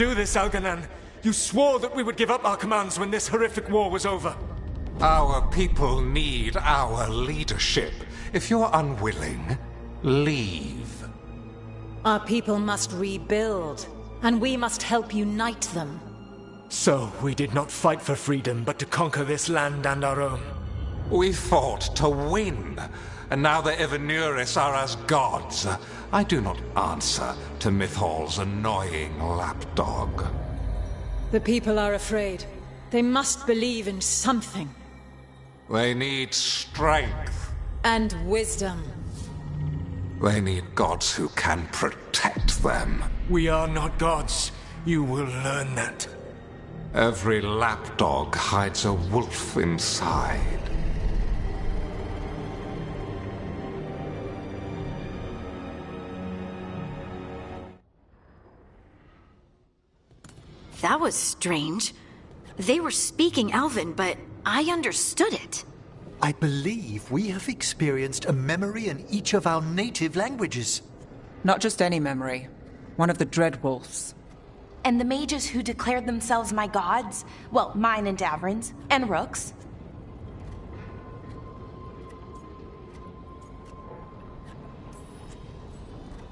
do this, Algernon. You swore that we would give up our commands when this horrific war was over. Our people need our leadership. If you're unwilling, leave. Our people must rebuild, and we must help unite them. So, we did not fight for freedom, but to conquer this land and our own. We fought to win, and now the Evanuris are as gods. I do not answer to Mythal's annoying lapdog. The people are afraid. They must believe in something. They need strength. And wisdom. They need gods who can protect them. We are not gods. You will learn that. Every lapdog hides a wolf inside. That was strange. They were speaking Elven, but I understood it. I believe we have experienced a memory in each of our native languages. Not just any memory. One of the Dreadwolves. And the mages who declared themselves my gods? Well, mine and Davrin's, and Rook's.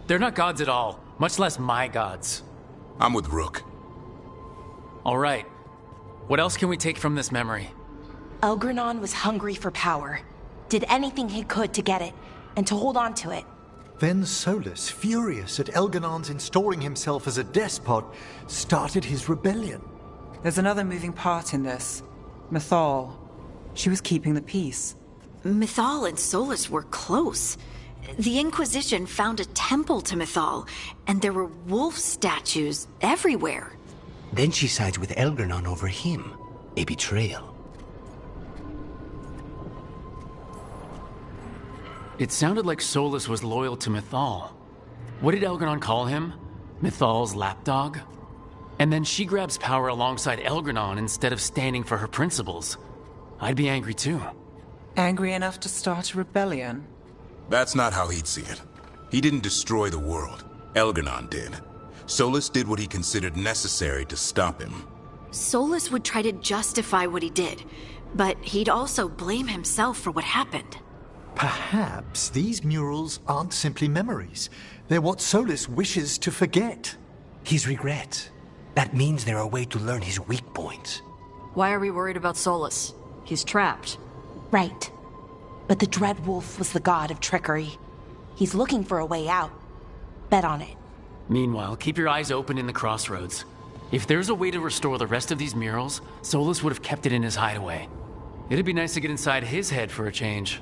They're not gods at all, much less my gods. I'm with Rook. All right. What else can we take from this memory? Elgranon was hungry for power. Did anything he could to get it, and to hold on to it. Then Solus, furious at Elganon's installing himself as a despot, started his rebellion. There's another moving part in this. Mythal. She was keeping the peace. Mythal and Solus were close. The Inquisition found a temple to Mythal, and there were wolf statues everywhere. Then she sides with Elgranon over him. A betrayal. It sounded like Solus was loyal to Mythal. What did Elgranon call him? Mythal's lapdog? And then she grabs power alongside Elgranon instead of standing for her principles. I'd be angry too. Angry enough to start a rebellion? That's not how he'd see it. He didn't destroy the world. Elgranon did. Solus did what he considered necessary to stop him. Solus would try to justify what he did, but he'd also blame himself for what happened. Perhaps these murals aren't simply memories. They're what Solus wishes to forget. His regret. That means they're a way to learn his weak points. Why are we worried about Solus? He's trapped. Right. But the Dreadwolf was the god of trickery. He's looking for a way out. Bet on it. Meanwhile, keep your eyes open in the crossroads. If there's a way to restore the rest of these murals, Solus would have kept it in his hideaway. It'd be nice to get inside his head for a change.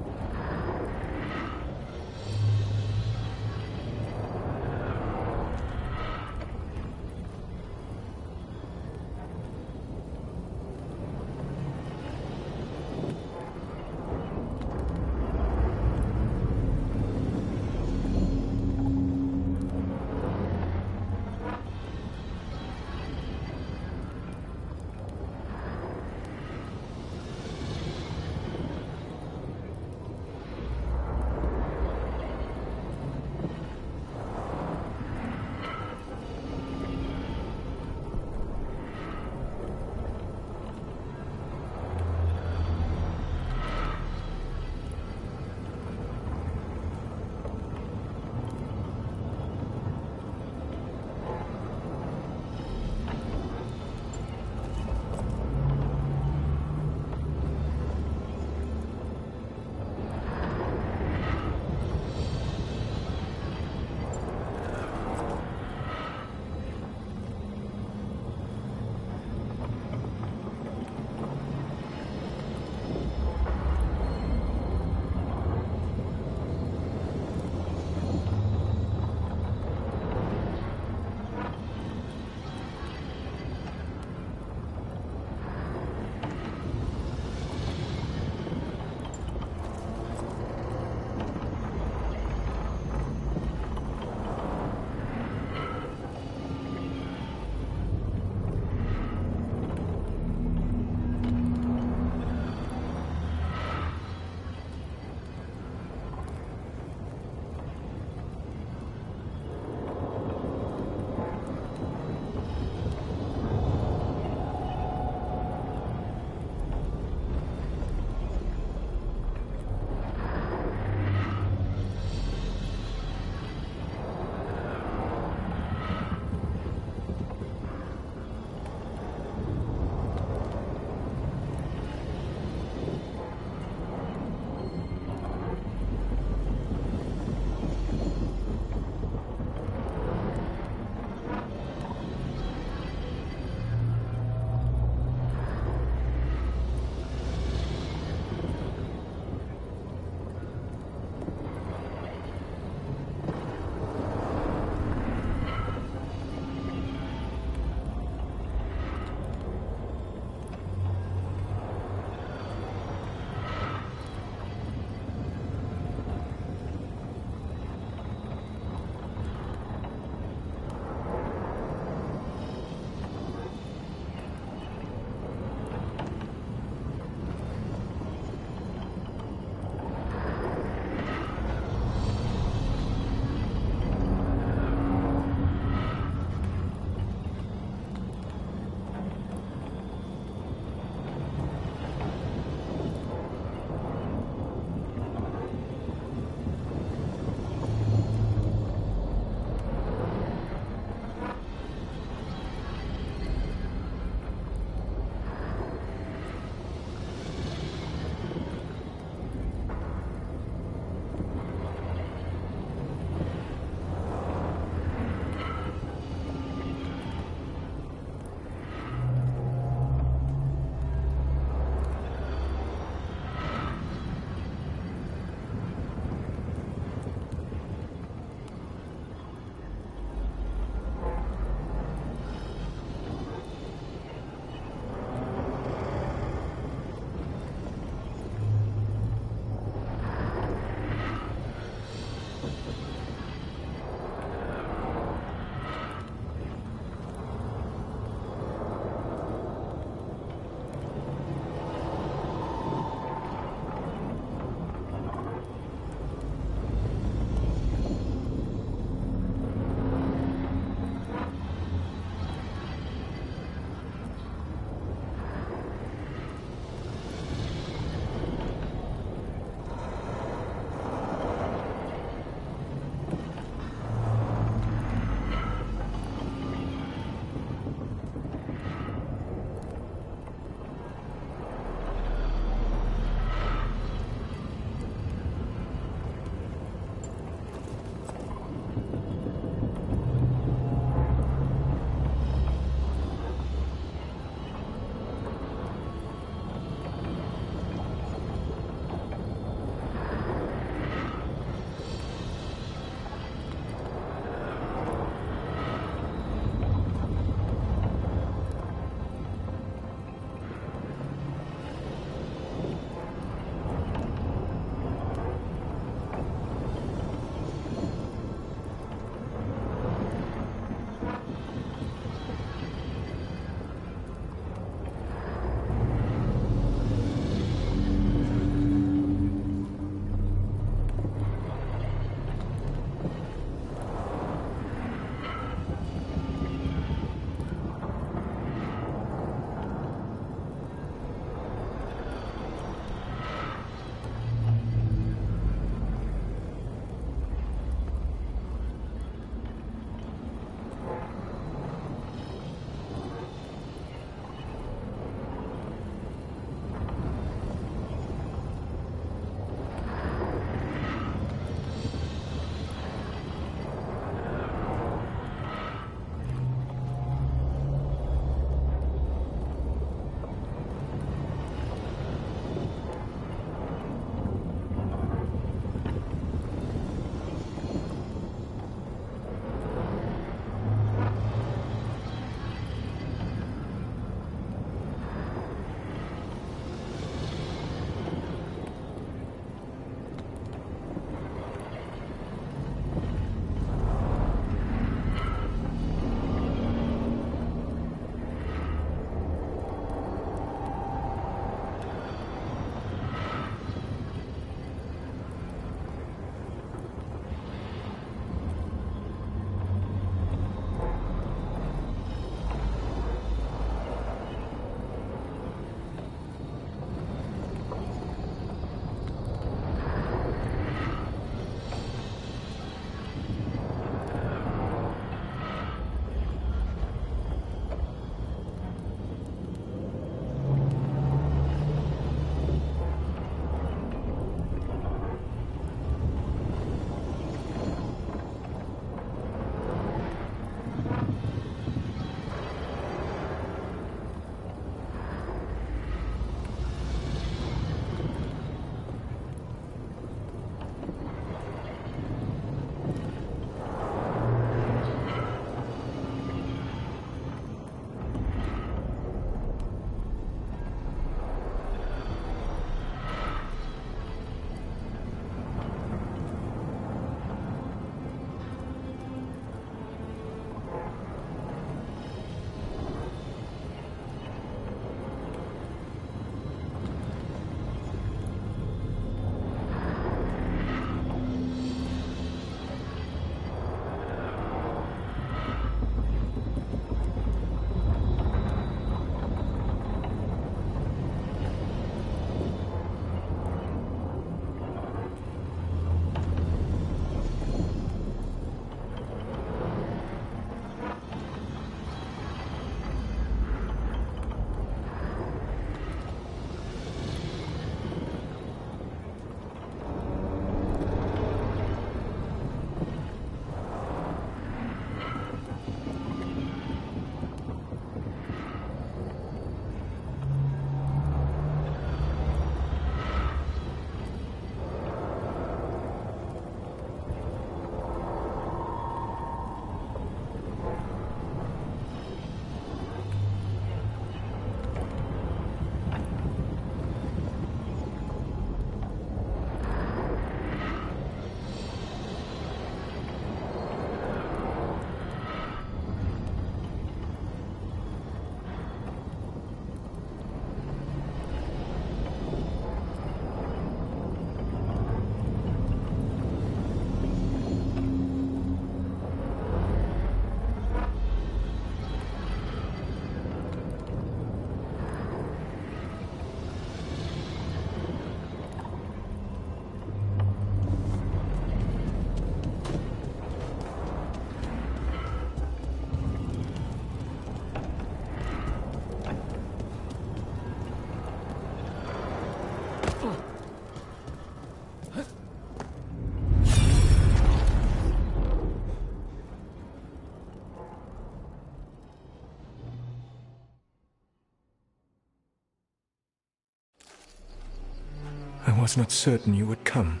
I was not certain you would come.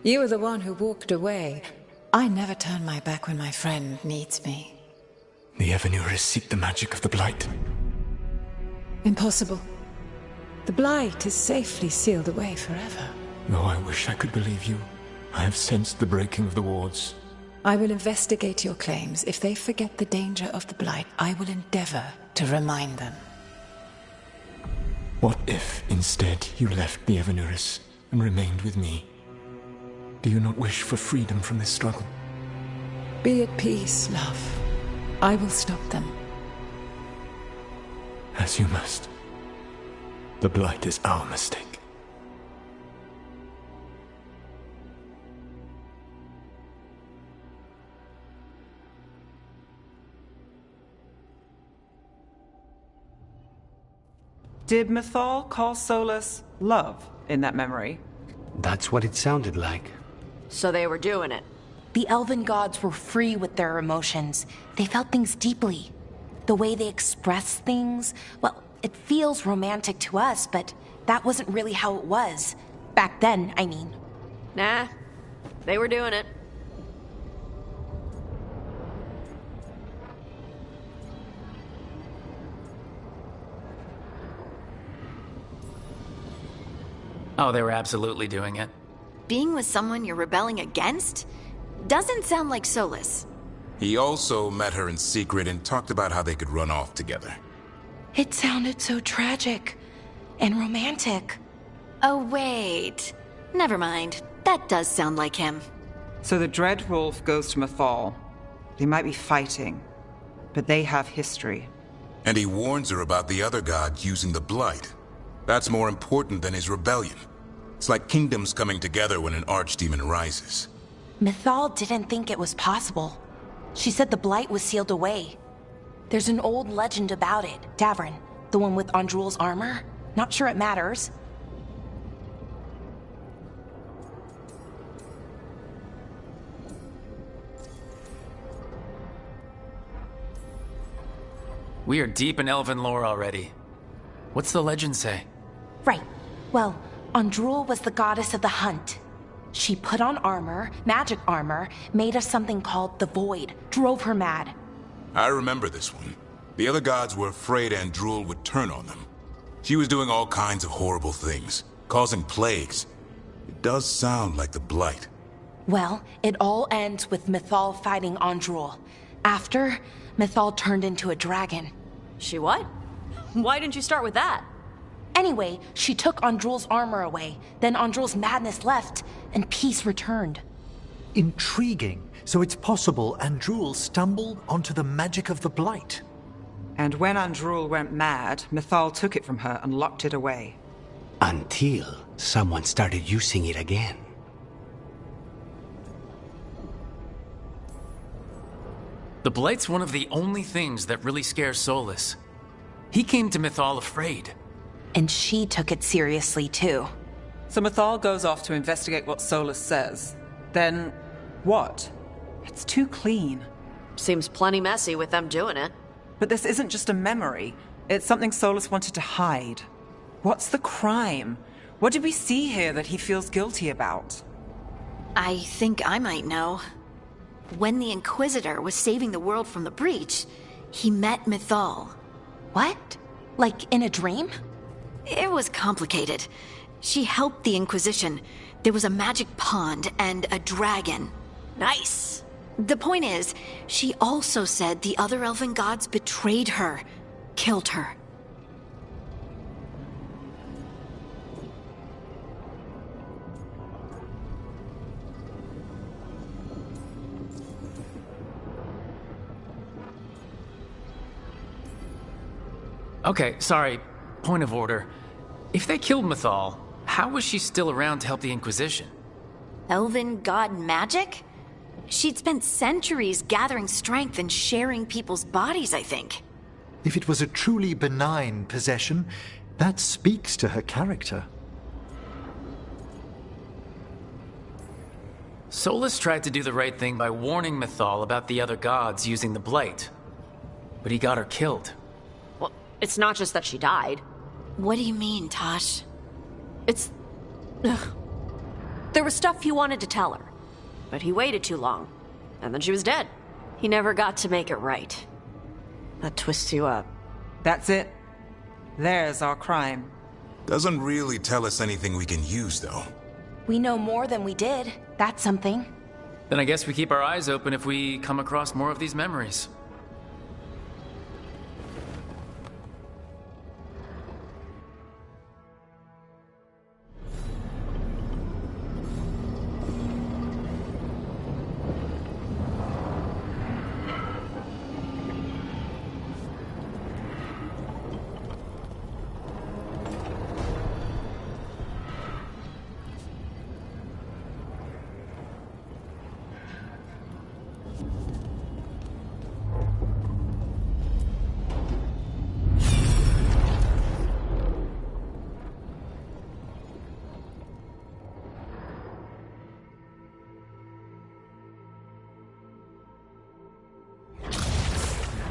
You were the one who walked away. I never turn my back when my friend needs me. The Evanuris seek the magic of the Blight. Impossible. The Blight is safely sealed away forever. Though I wish I could believe you, I have sensed the breaking of the wards. I will investigate your claims. If they forget the danger of the Blight, I will endeavor to remind them. What if, instead, you left the Evanuris and remained with me? Do you not wish for freedom from this struggle? Be at peace, love. I will stop them. As you must. The Blight is our mistake. Did Mythal call Solus love in that memory? That's what it sounded like. So they were doing it. The elven gods were free with their emotions. They felt things deeply. The way they express things, well, it feels romantic to us, but that wasn't really how it was. Back then, I mean. Nah, they were doing it. Oh, they were absolutely doing it. Being with someone you're rebelling against? Doesn't sound like Solus. He also met her in secret and talked about how they could run off together. It sounded so tragic and romantic. Oh, wait. Never mind. That does sound like him. So the Dread Wolf goes to Mythal. They might be fighting, but they have history. And he warns her about the other gods using the Blight. That's more important than his rebellion. It's like kingdoms coming together when an archdemon rises. Mythal didn't think it was possible. She said the Blight was sealed away. There's an old legend about it. Davrin, the one with Andrul's armor. Not sure it matters. We are deep in elven lore already. What's the legend say? Right. Well, Andrul was the goddess of the hunt. She put on armor, magic armor, made us something called the Void, drove her mad. I remember this one. The other gods were afraid Andrul would turn on them. She was doing all kinds of horrible things, causing plagues. It does sound like the Blight. Well, it all ends with Mythal fighting Andrul. After, Mythal turned into a dragon. She what? Why didn't you start with that? Anyway, she took Andrul's armor away. Then Andrul's madness left, and peace returned. Intriguing. So it's possible Andrul stumbled onto the magic of the Blight. And when Andrul went mad, Mythal took it from her and locked it away. Until someone started using it again. The Blight's one of the only things that really scares Solus. He came to Mythal afraid. And she took it seriously, too. So Mythal goes off to investigate what Solus says. Then, what? It's too clean. Seems plenty messy with them doing it. But this isn't just a memory. It's something Solus wanted to hide. What's the crime? What did we see here that he feels guilty about? I think I might know. When the Inquisitor was saving the world from the breach, he met Mythal. What? Like in a dream? It was complicated. She helped the Inquisition. There was a magic pond and a dragon. Nice. The point is, she also said the other elven gods betrayed her, killed her. Okay, sorry. Point of order. If they killed Mythal, how was she still around to help the Inquisition? Elven god magic? She'd spent centuries gathering strength and sharing people's bodies, I think. If it was a truly benign possession, that speaks to her character. Solus tried to do the right thing by warning Mythal about the other gods using the Blight. But he got her killed. Well, it's not just that she died. What do you mean, Tosh? It's... Ugh. There was stuff he wanted to tell her, but he waited too long, and then she was dead. He never got to make it right. That twists you up. That's it. There's our crime. Doesn't really tell us anything we can use, though. We know more than we did. That's something. Then I guess we keep our eyes open if we come across more of these memories.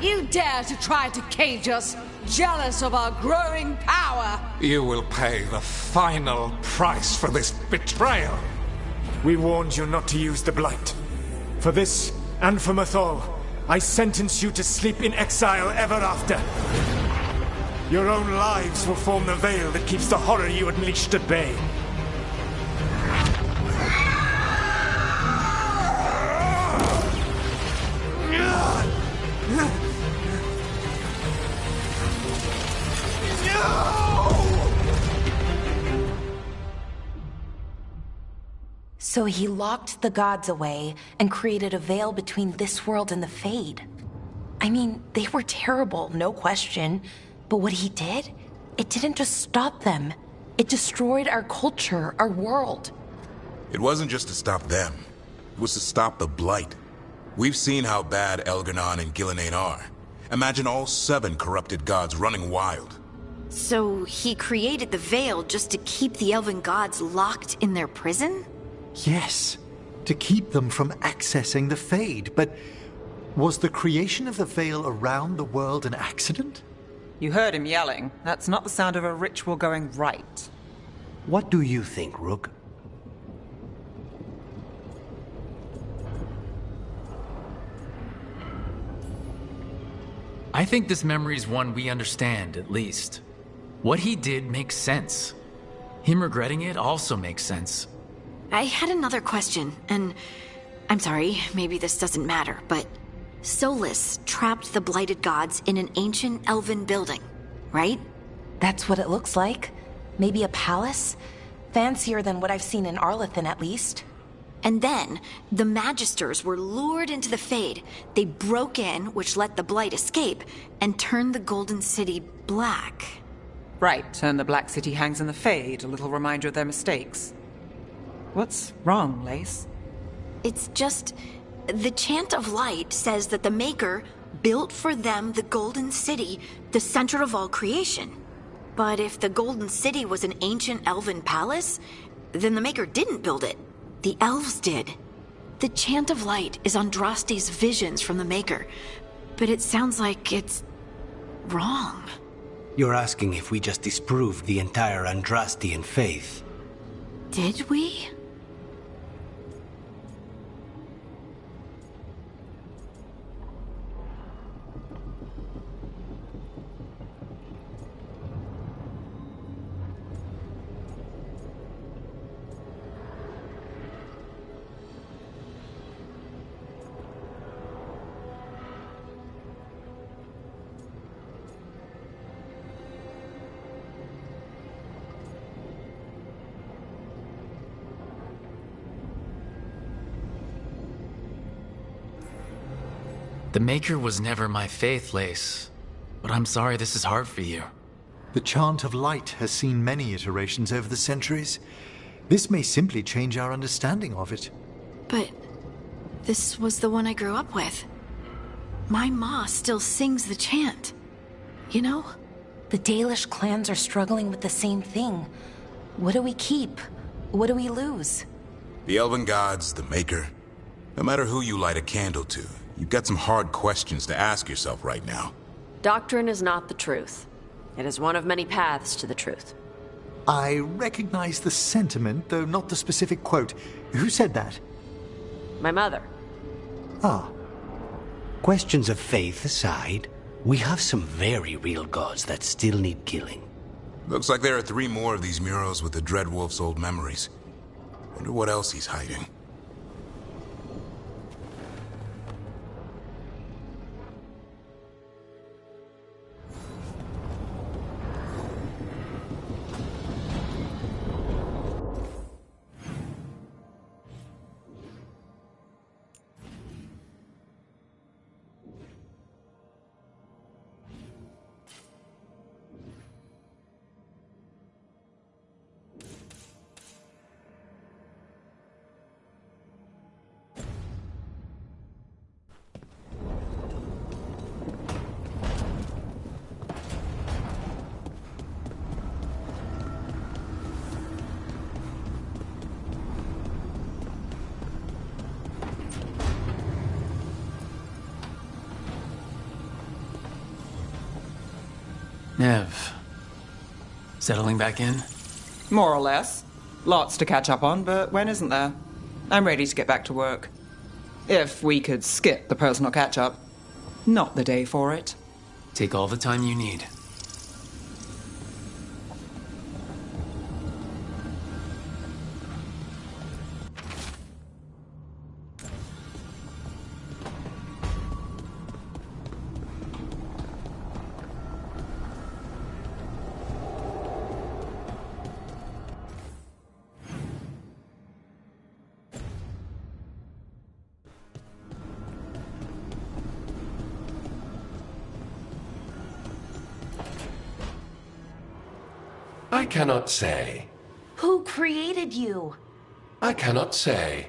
You dare to try to cage us, jealous of our growing power! You will pay the final price for this betrayal. We warned you not to use the Blight. For this, and for Mythal, I sentence you to sleep in exile ever after. Your own lives will form the veil that keeps the horror you unleashed at bay. So he locked the gods away and created a veil between this world and the Fade. I mean, they were terrible, no question. But what he did, it didn't just stop them. It destroyed our culture, our world. It wasn't just to stop them. It was to stop the Blight. We've seen how bad Elganon and Gillenane are. Imagine all 7 corrupted gods running wild. So he created the veil just to keep the elven gods locked in their prison? Yes, to keep them from accessing the Fade. But was the creation of the veil around the world an accident? You heard him yelling. That's not the sound of a ritual going right. What do you think, Rook? I think this memory's one we understand, at least. What he did makes sense. Him regretting it also makes sense. I had another question, and I'm sorry, maybe this doesn't matter, but Solus trapped the blighted gods in an ancient elven building, right? That's what it looks like. Maybe a palace? Fancier than what I've seen in Arlethan, at least. And then, the Magisters were lured into the Fade. They broke in, which let the Blight escape, and turned the Golden City black. Right, and the Black City hangs in the Fade, a little reminder of their mistakes. What's wrong, Lace? It's just... the Chant of Light says that the Maker built for them the Golden City, the center of all creation. But if the Golden City was an ancient elven palace, then the Maker didn't build it. The elves did. The Chant of Light is Andraste's visions from the Maker, but it sounds like it's... wrong. You're asking if we just disproved the entire Andrastian faith. Did we? The Maker was never my faith, Lace. But I'm sorry this is hard for you. The Chant of Light has seen many iterations over the centuries. This may simply change our understanding of it. But this was the one I grew up with. My ma still sings the chant. You know? The Dalish clans are struggling with the same thing. What do we keep? What do we lose? The elven gods, the Maker. No matter who you light a candle to, you've got some hard questions to ask yourself right now. Doctrine is not the truth. It is one of many paths to the truth. I recognize the sentiment, though not the specific quote. Who said that? My mother. Ah. Questions of faith aside, we have some very real gods that still need killing. Looks like there are 3 more of these murals with the Dreadwolf's old memories. Wonder what else he's hiding. Nev, settling back in? More or less. Lots to catch up on, but when isn't there? I'm ready to get back to work. If we could skip the personal catch-up. Not the day for it. Take all the time you need. I cannot say. Who created you? I cannot say.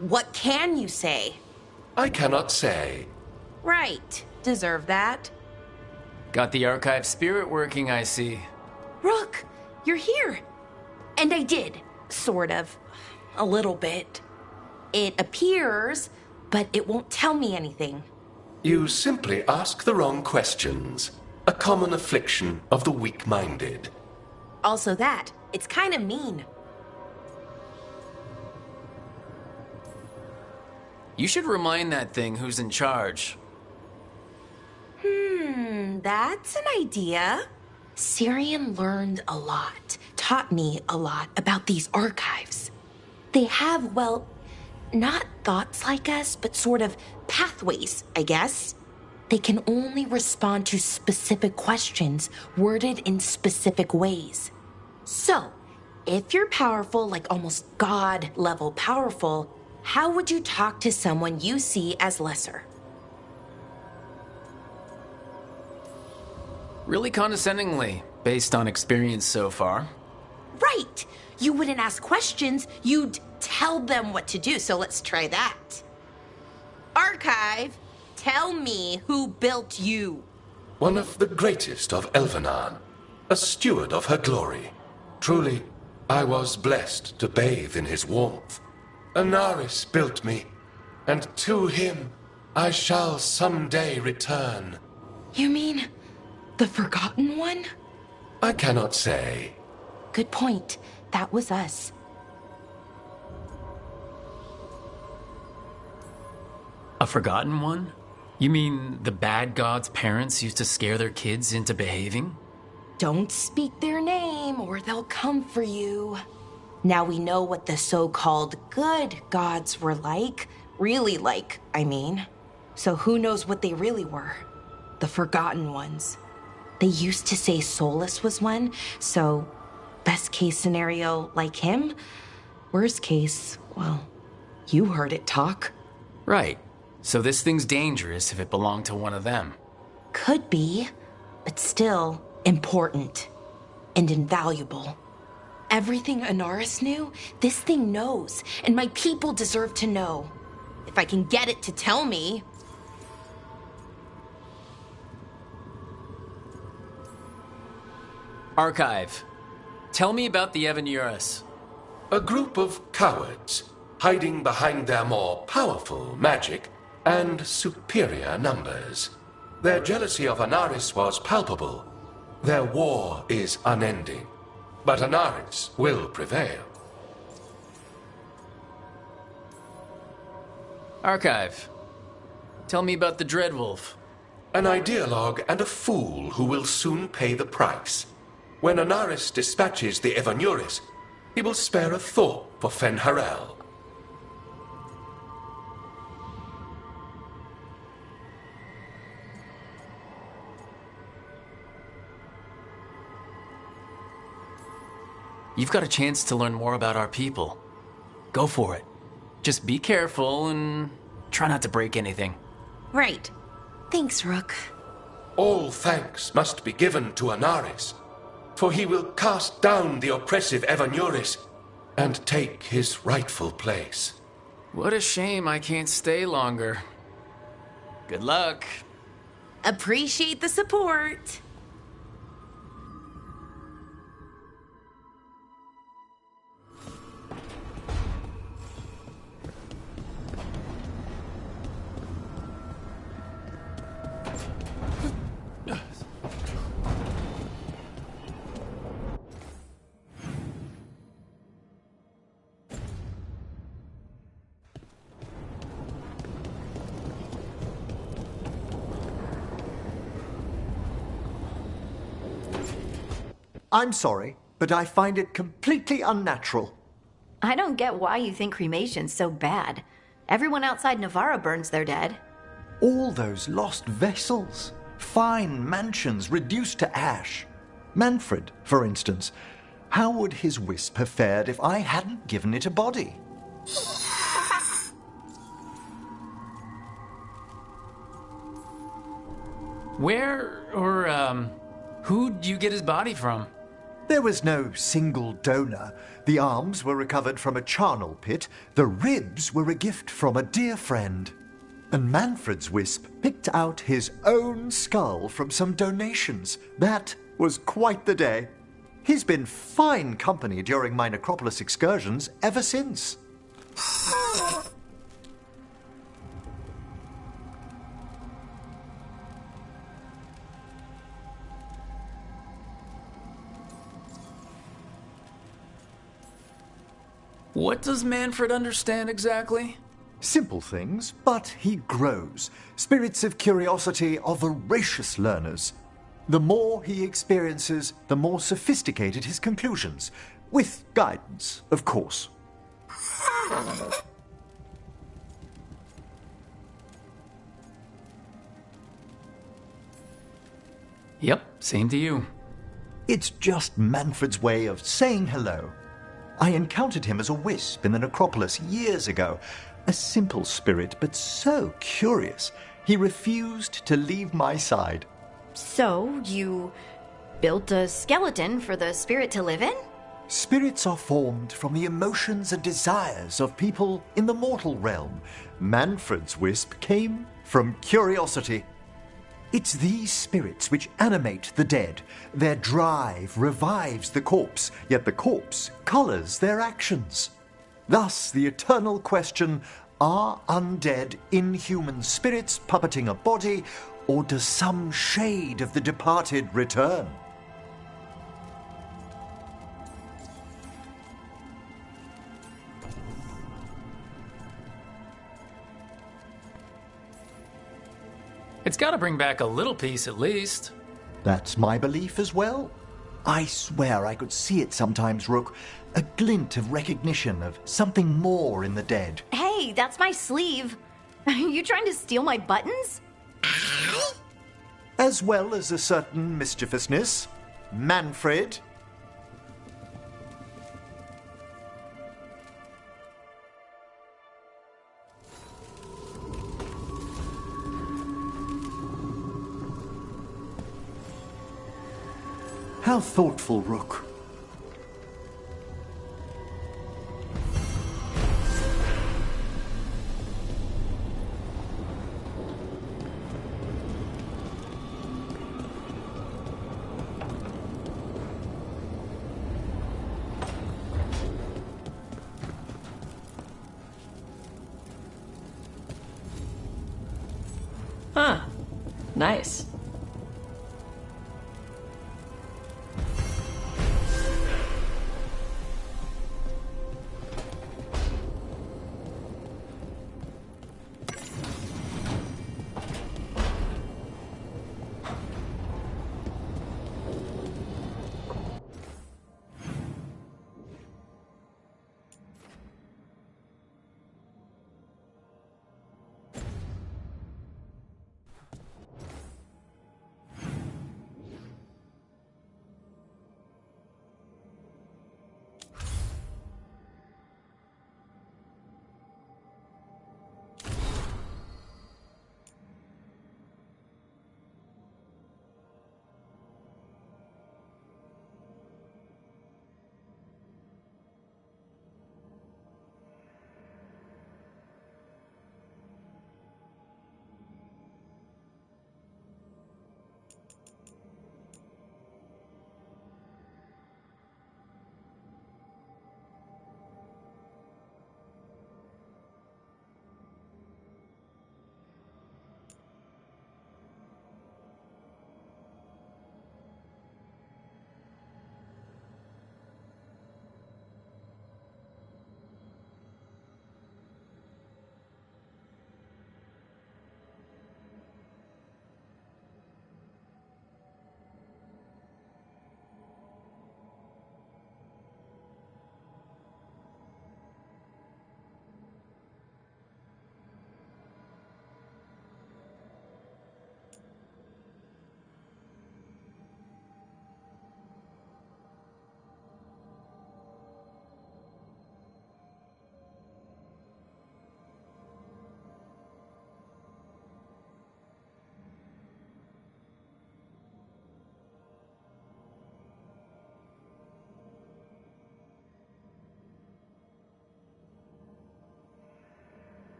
What can you say? I cannot say. Right. Deserve that. Got the archive spirit working, I see. Rook, you're here. And I did. Sort of. A little bit. It appears, but it won't tell me anything. You simply ask the wrong questions. A common affliction of the weak-minded. Also that. It's kind of mean. You should remind that thing who's in charge. That's an idea. Syrian learned a lot, taught me a lot about these archives. They have, well, not thoughts like us, but sort of pathways, I guess. They can only respond to specific questions worded in specific ways. So, if you're powerful, like almost God-level powerful, how would you talk to someone you see as lesser? Really condescendingly, based on experience so far. Right! You wouldn't ask questions, you'd tell them what to do, so let's try that. Archive, tell me who built you. One of the greatest of Elvenan, a steward of her glory. Truly, I was blessed to bathe in his warmth. Anaris built me, and to him I shall someday return. You mean the Forgotten One? I cannot say. Good point. That was us. A forgotten one? You mean the bad god's parents used to scare their kids into behaving? Don't speak their name or they'll come for you. Now we know what the so-called good gods were like. Really like, I mean. So who knows what they really were? The Forgotten Ones. They used to say Solus was one, so best case scenario like him. Worst case, well, you heard it talk. Right. So this thing's dangerous if it belonged to one of them. Could be, but still important and invaluable. Everything Anaris knew, this thing knows, and my people deserve to know. If I can get it to tell me. Archive. Tell me about the Evan Eurus. A group of cowards. hiding behind their more powerful magic and superior numbers. Their jealousy of Anaris was palpable. Their war is unending, but Anaris will prevail. Archive. Tell me about the Dreadwolf. An ideologue and a fool who will soon pay the price. When Anaris dispatches the Evanuris, he will spare a thought for Fen'Harel. You've got a chance to learn more about our people. Go for it. Just be careful and try not to break anything. Right. Thanks, Rook. All thanks must be given to Anaris, for he will cast down the oppressive Evanuris and take his rightful place. What a shame I can't stay longer. Good luck. Appreciate the support. I'm sorry, but I find it completely unnatural. I don't get why you think cremation's so bad. Everyone outside Navarra burns their dead. All those lost vessels, fine mansions reduced to ash. Manfred, for instance. How would his wisp have fared if I hadn't given it a body? Where or who'd you get his body from? There was no single donor. The arms were recovered from a charnel pit. The ribs were a gift from a dear friend. And Manfred's wisp picked out his own skull from some donations. That was quite the day. He's been fine company during my necropolis excursions ever since. What does Manfred understand exactly? Simple things, but he grows. Spirits of curiosity are voracious learners. The more he experiences, the more sophisticated his conclusions. With guidance, of course. Yep, same to you. It's just Manfred's way of saying hello. I encountered him as a wisp in the necropolis years ago. A simple spirit, but so curious. He refused to leave my side. So, you built a skeleton for the spirit to live in? Spirits are formed from the emotions and desires of people in the mortal realm. Manfred's wisp came from curiosity. It's these spirits which animate the dead. Their drive revives the corpse, yet the corpse colors their actions. Thus, the eternal question, are undead inhuman spirits puppeting a body, or does some shade of the departed return? It's got to bring back a little peace at least. That's my belief as well. I swear I could see it sometimes, Rook. A glint of recognition of something more in the dead. Hey, that's my sleeve. Are you trying to steal my buttons? As well as a certain mischievousness. Manfred. How thoughtful, Rook. Nice.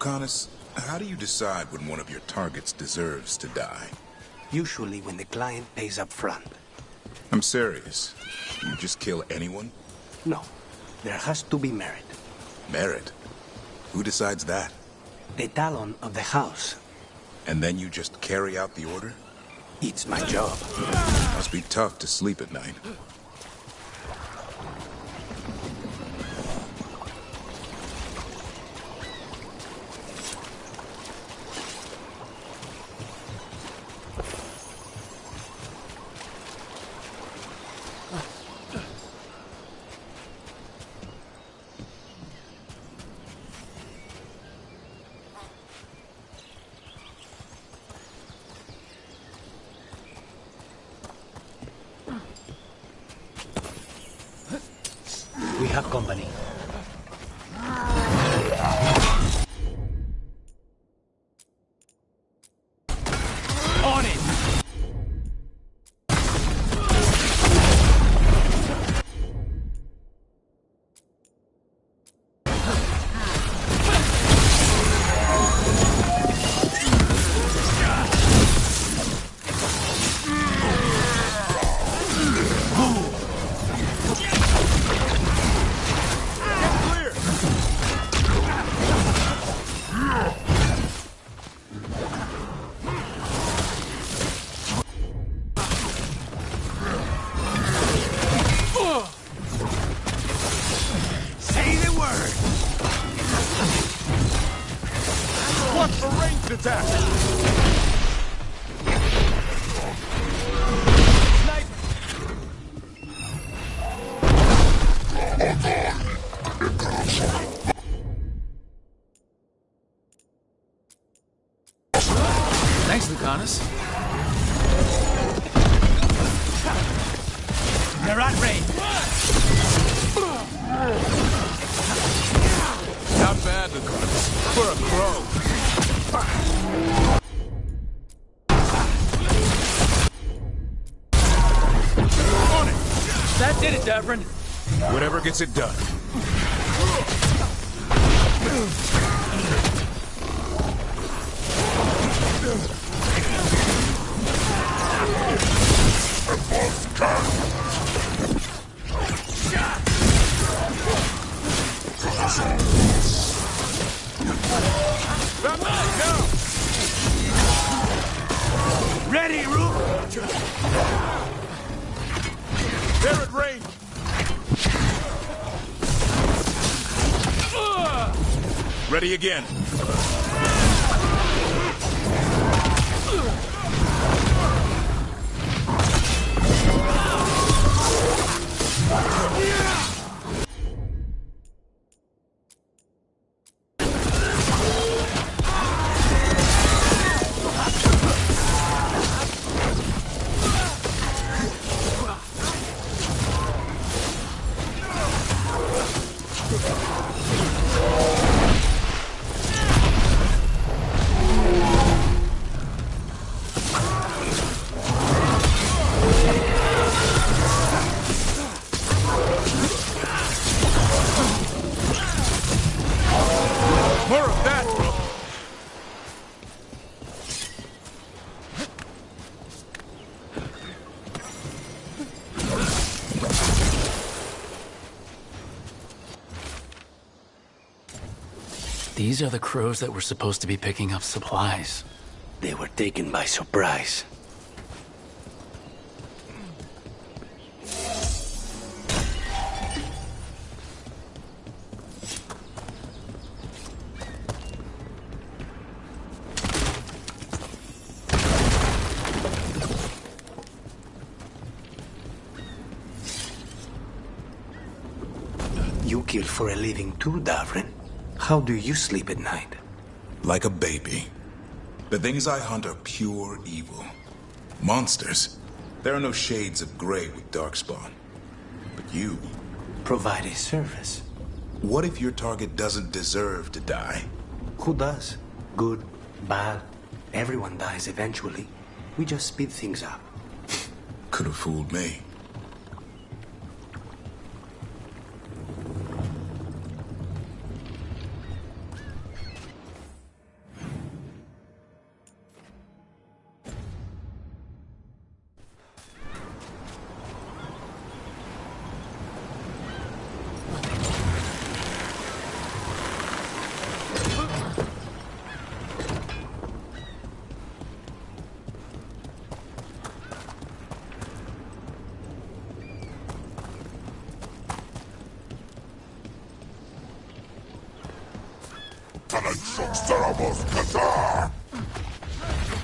Lucanus, how do you decide when one of your targets deserves to die? Usually when the client pays up front. I'm serious. You just kill anyone? No, there has to be merit. Merit? Who decides that? The talon of the house. And then you just carry out the order? It's my job. Must be tough to sleep at night. We have company. On it! Say the word! What's for ranged attack? Thanks, Lucanus. They're at range. Not bad, Lucanus. For a crow. On it! That did it, Davrin. Whatever gets it done. Ready, Rook! They're at range! Ready again. More of that, Rook! These are the crows that were supposed to be picking up supplies. They were taken by surprise. You kill for a living too, Davrin. How do you sleep at night? Like a baby. The things I hunt are pure evil. Monsters. There are no shades of gray with Darkspawn. But you... Provide a service. What if your target doesn't deserve to die? Who does? Good, bad. Everyone dies eventually. We just speed things up. Could have fooled me.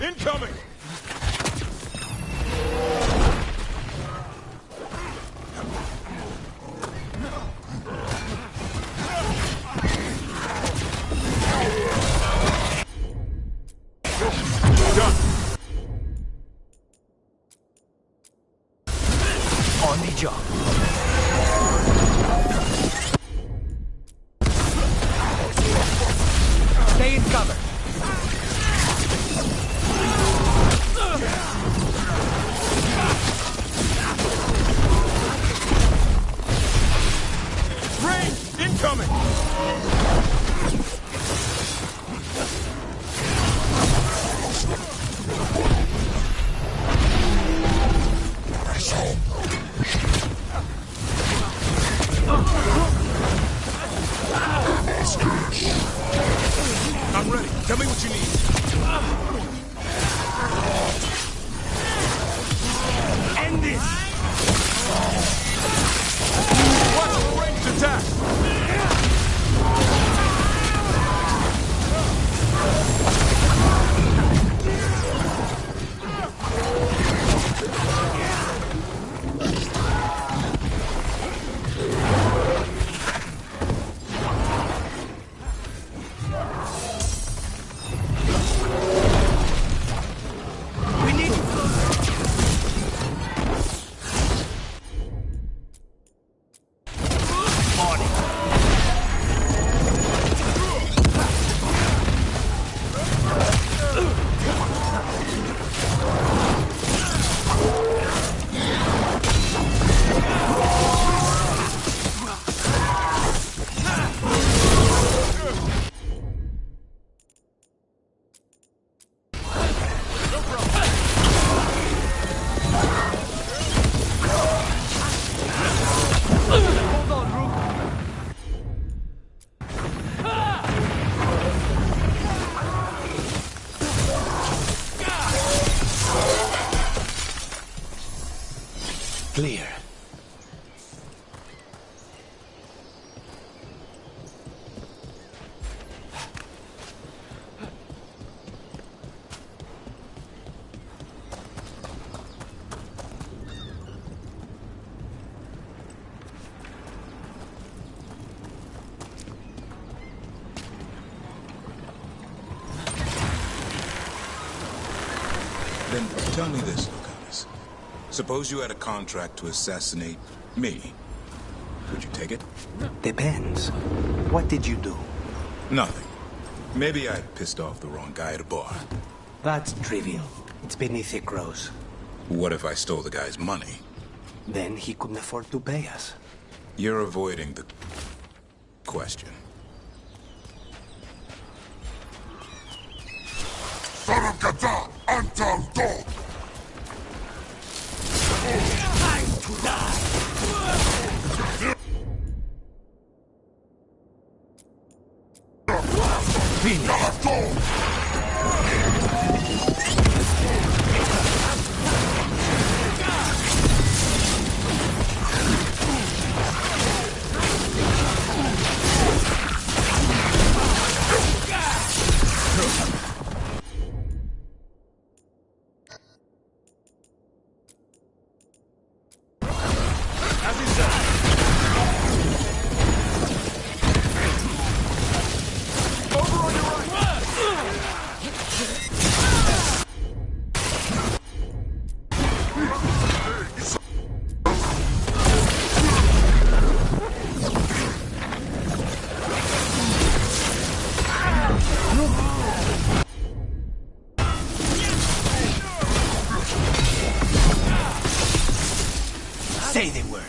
Incoming! On the job. Stay in cover. Rain! Incoming! I'm ready. Tell me what you need. End this! Watch the ranged attack! We need you closer. On it. Hold on, Rook. Clear. Then tell me this, Lucanus. Suppose you had a contract to assassinate me. Would you take it? Depends. What did you do? Nothing. Maybe I pissed off the wrong guy at a bar. That's trivial. It's beneath it grows. What if I stole the guy's money? Then he couldn't afford to pay us. You're avoiding the question. Say the word.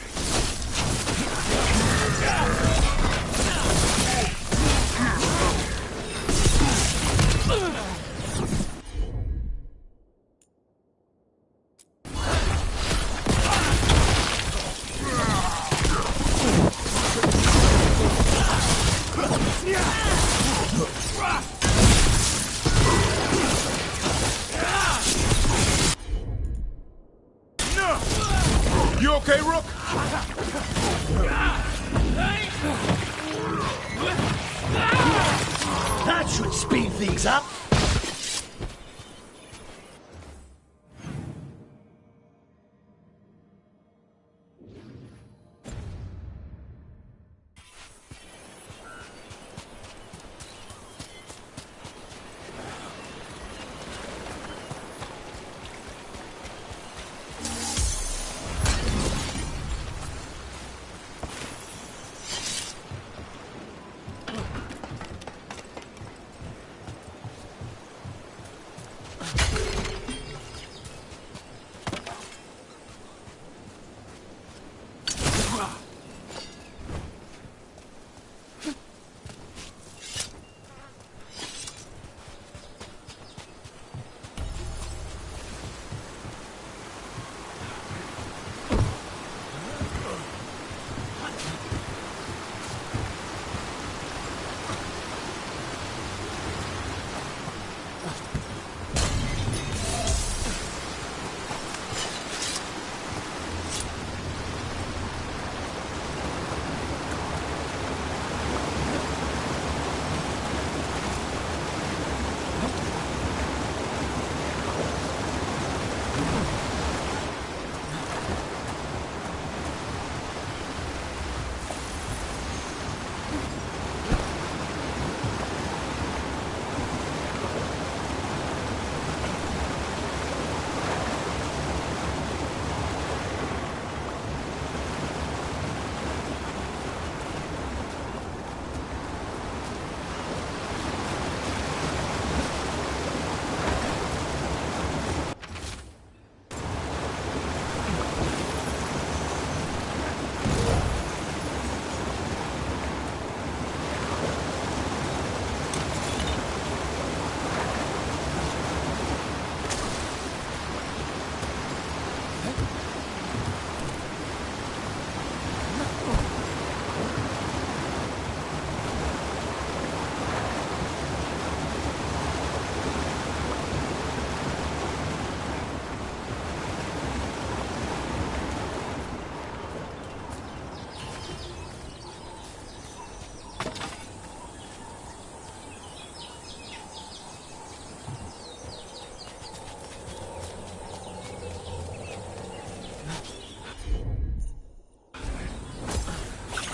You okay, Rook? That's should speed things up.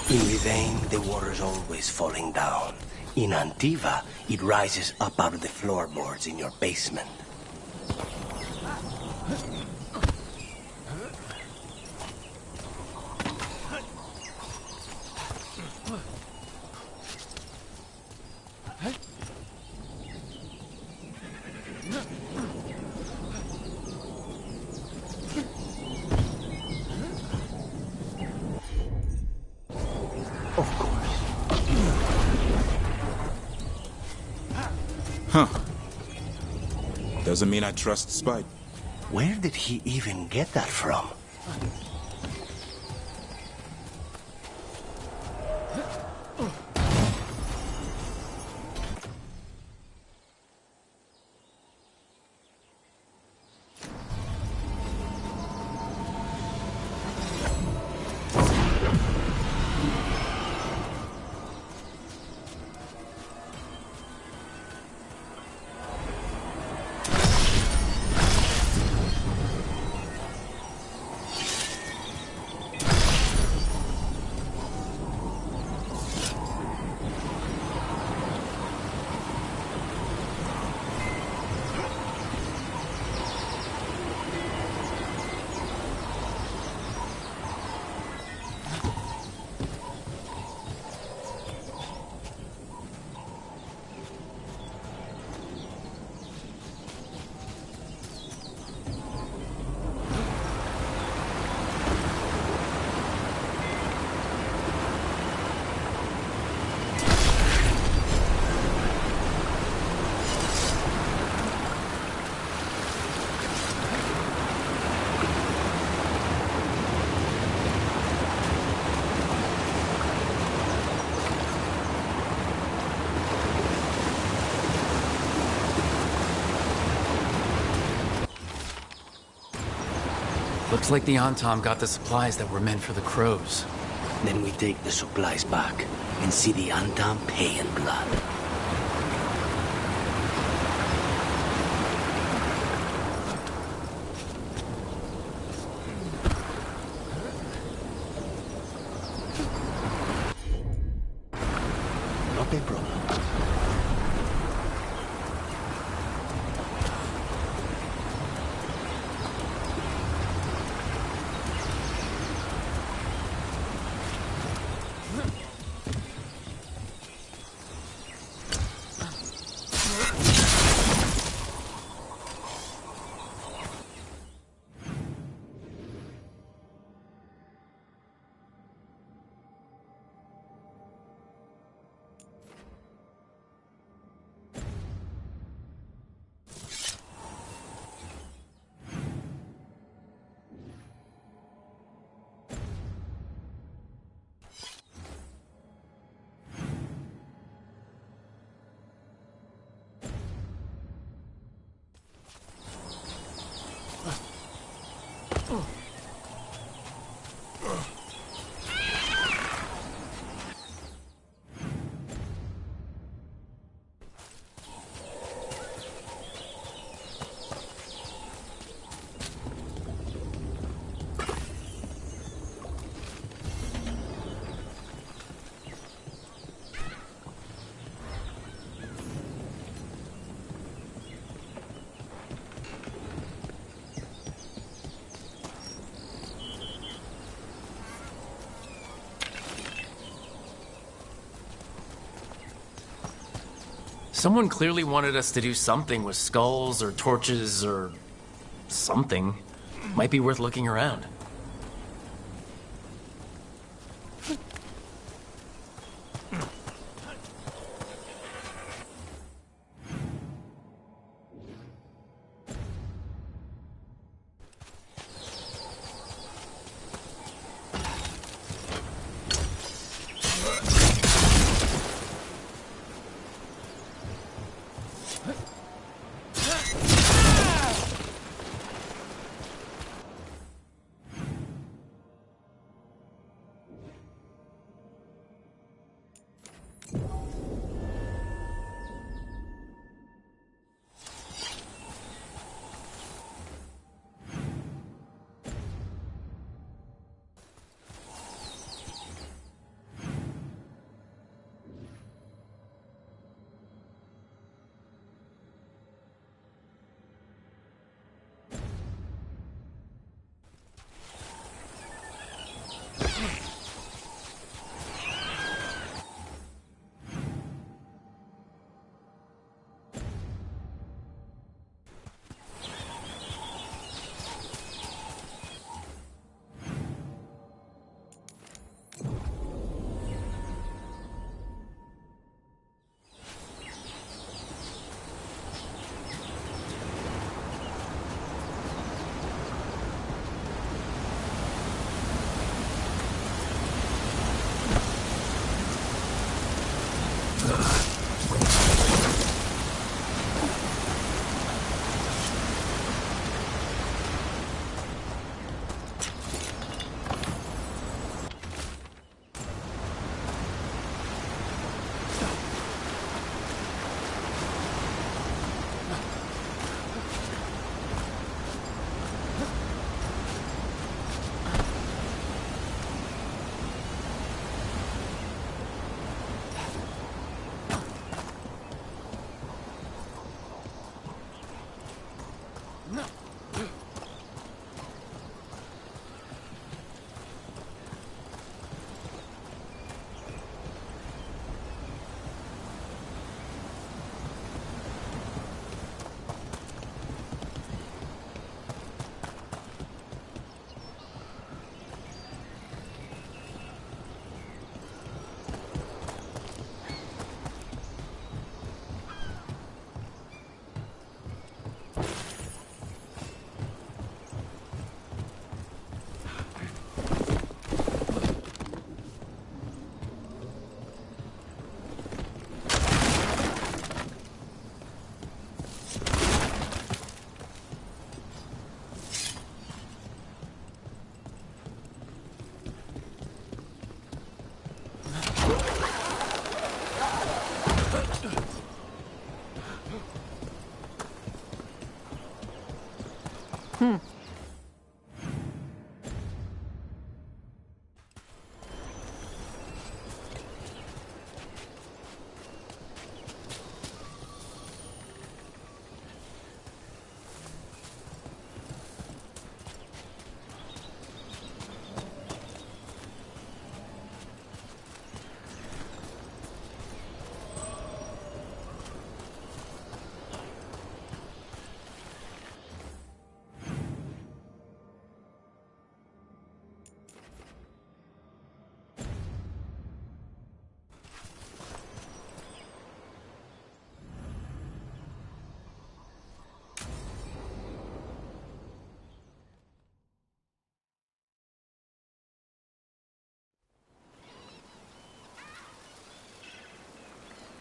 In Vivain, the water's always falling down. In Antiva, it rises up out of the floorboards in your basement. Doesn't mean I trust Spike. Where did he even get that from? Looks like the Antom got the supplies that were meant for the crows. Then we take the supplies back and see the Antom pay in blood. Someone clearly wanted us to do something with skulls or torches or something. Might be worth looking around.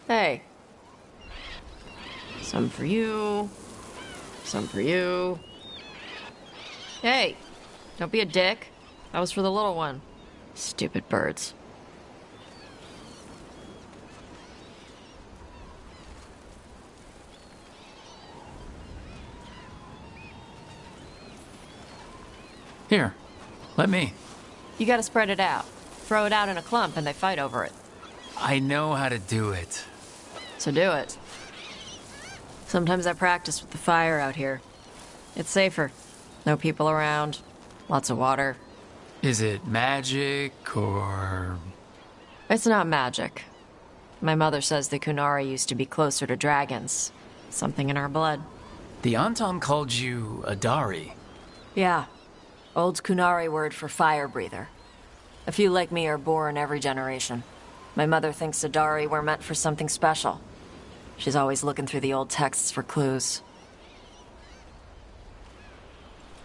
Hey. Some for you. Some for you. Hey, don't be a dick. That was for the little one. Stupid birds. Here, let me. You gotta spread it out. Throw it out in a clump and they fight over it. I know how to do it. So do it. Sometimes I practice with the fire out here. It's safer. No people around. Lots of water. Is it magic or... It's not magic. My mother says the Kunari used to be closer to dragons. Something in our blood. The Antam called you a Dari. Yeah. Old Kunari word for fire breather. A few like me are born every generation. My mother thinks the Dari were meant for something special. She's always looking through the old texts for clues.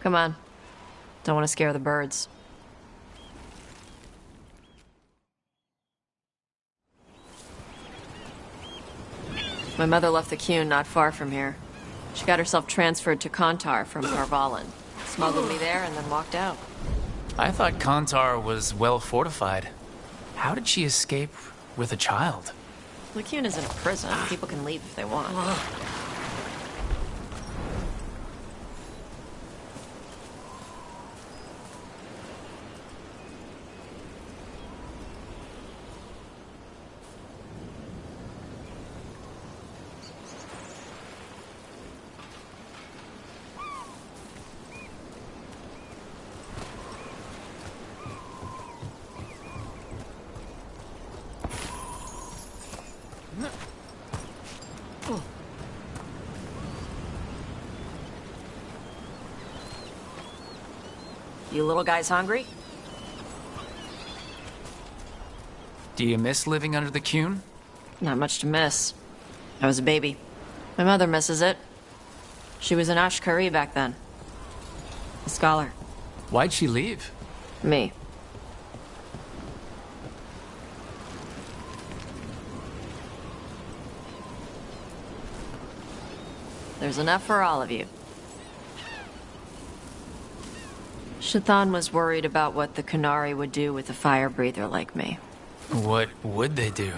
Come on. Don't want to scare the birds. My mother left the Qun not far from here. She got herself transferred to Kantar from Karvalan. Smuggled me there and then walked out. I thought Kantar was well fortified. How did she escape with a child? The Qun isn't a prison. People can leave if they want. You little guys hungry? Do you miss living under the Qun? Not much to miss. I was a baby. My mother misses it. She was an Ashkari back then. A scholar. Why'd she leave? Me. There's enough for all of you. Shathan was worried about what the Kunari would do with a fire breather like me. What would they do?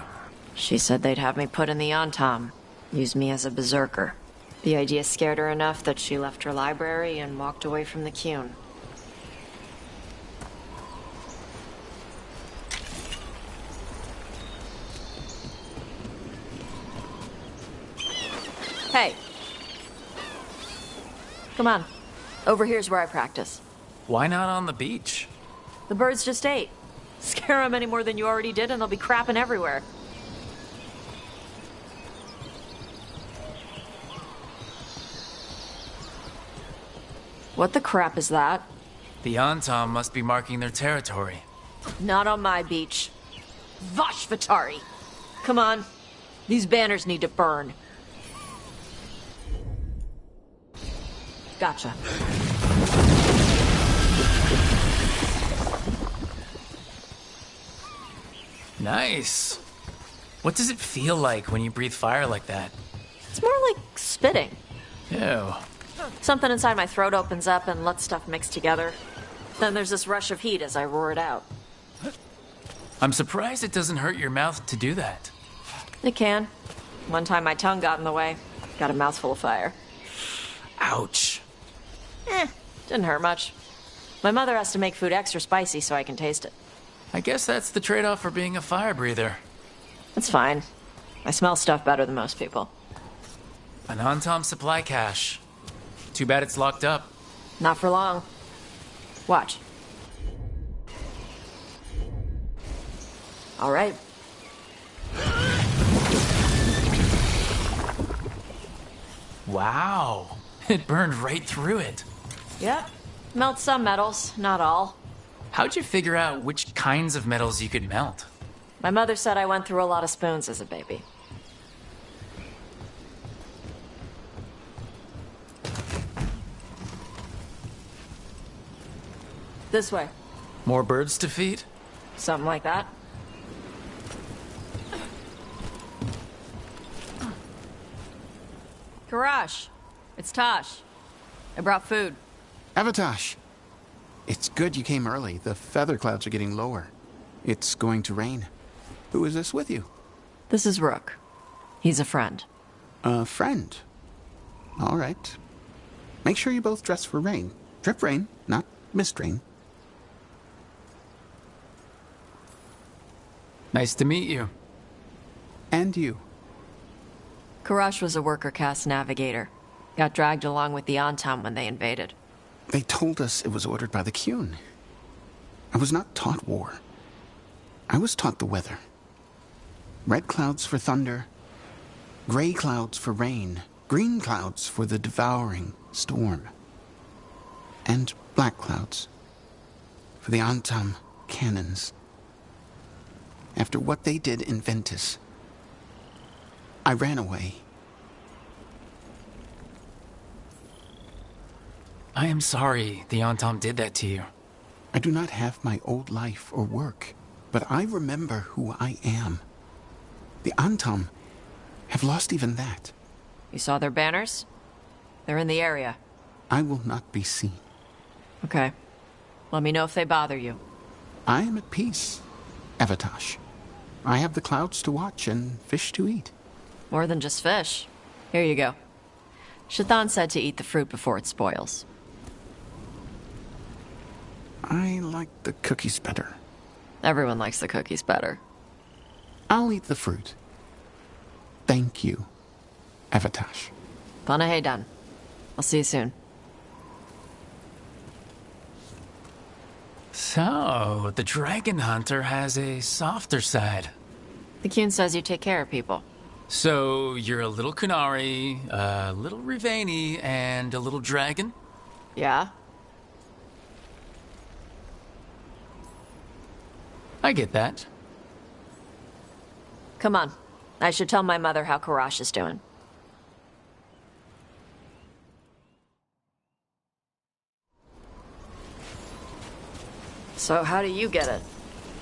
She said they'd have me put in the Antam, use me as a berserker. The idea scared her enough that she left her library and walked away from the Qun. Hey. Come on. Over here's where I practice. Why not on the beach? The birds just ate. Scare them any more than you already did and they'll be crapping everywhere. What the crap is that? The Antam must be marking their territory. Not on my beach. Vashvatari! Come on. These banners need to burn. Gotcha. Nice. What does it feel like when you breathe fire like that? It's more like spitting. Ew. Something inside my throat opens up and lets stuff mix together. Then there's this rush of heat as I roar it out. I'm surprised it doesn't hurt your mouth to do that. It can. One time my tongue got in the way. Got a mouthful of fire. Ouch. Didn't hurt much. My mother has to make food extra spicy so I can taste it. I guess that's the trade-off for being a fire breather. It's fine. I smell stuff better than most people. An Antam supply cache. Too bad it's locked up. Not for long. Watch. All right. Wow. It burned right through it. Yep. Melt some metals, not all. How'd you figure out which kinds of metals you could melt? My mother said I went through a lot of spoons as a baby. This way. More birds to feed? Something like that. Karash, it's Tosh. I brought food. Avatosh. It's good you came early. The feather clouds are getting lower. It's going to rain. Who is this with you? This is Rook. He's a friend. A friend? All right. Make sure you both dress for rain. Drip rain, not mist rain. Nice to meet you. And you. Karash was a worker caste navigator. Got dragged along with the Antam when they invaded. They told us it was ordered by the Qun. I was not taught war. I was taught the weather. Red clouds for thunder, gray clouds for rain, green clouds for the devouring storm, and black clouds for the Antam cannons. After what they did in Ventus, I ran away. I am sorry the Antam did that to you. I do not have my old life or work, but I remember who I am. The Antam have lost even that. You saw their banners? They're in the area. I will not be seen. Okay. Let me know if they bother you. I am at peace, Evatash. I have the clouds to watch and fish to eat. More than just fish. Here you go. Shathan said to eat the fruit before it spoils. I like the cookies better. Everyone likes the cookies better. I'll eat the fruit. Thank you, Evatash. Panaheydan. I'll see you soon. So, the Dragon Hunter has a softer side. The Kyun says you take care of people. So, you're a little Kunari, a little Rivani, and a little dragon? Yeah? I get that. Come on. I should tell my mother how Karash is doing. So how do you get it?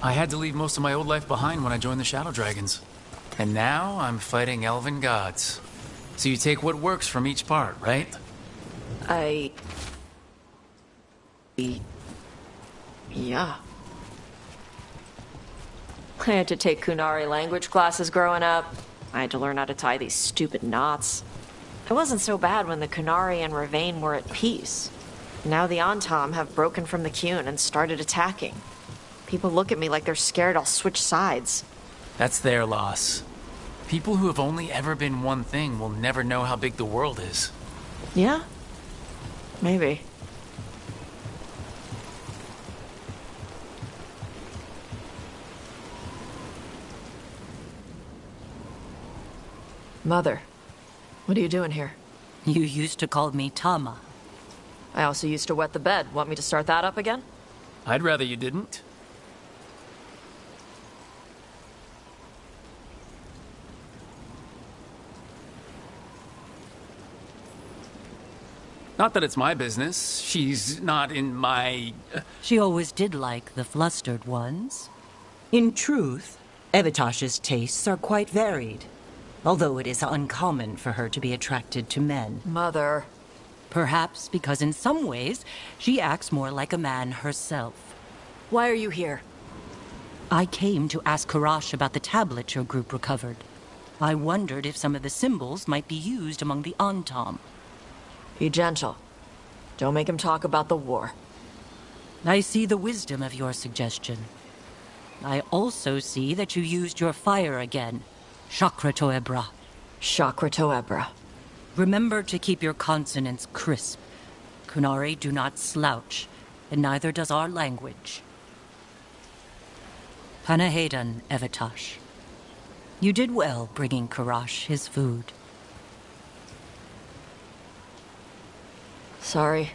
I had to leave most of my old life behind when I joined the Shadow Dragons. And now I'm fighting elven gods. So you take what works from each part, right? Yeah. I had to take Kunari language classes growing up. I had to learn how to tie these stupid knots. It wasn't so bad when the Kunari and Ravain were at peace. Now the Antam have broken from the Kyun and started attacking. People look at me like they're scared I'll switch sides. That's their loss. People who have only ever been one thing will never know how big the world is. Yeah? Maybe. Mother, what are you doing here? You used to call me Tama. I also used to wet the bed. Want me to start that up again? I'd rather you didn't. Not that it's my business. She's not in my... She always did like the flustered ones. In truth, Evitash's tastes are quite varied, although it is uncommon for her to be attracted to men. Mother. Perhaps because in some ways, she acts more like a man herself. Why are you here? I came to ask Karash about the tablet your group recovered. I wondered if some of the symbols might be used among the Antam. Be gentle. Don't make him talk about the war. I see the wisdom of your suggestion. I also see that you used your fire again. Chakra Toebra. Chakra Toebra. Remember to keep your consonants crisp. Kunari do not slouch, and neither does our language. Panaheydan, Evitash. You did well bringing Karash his food. Sorry.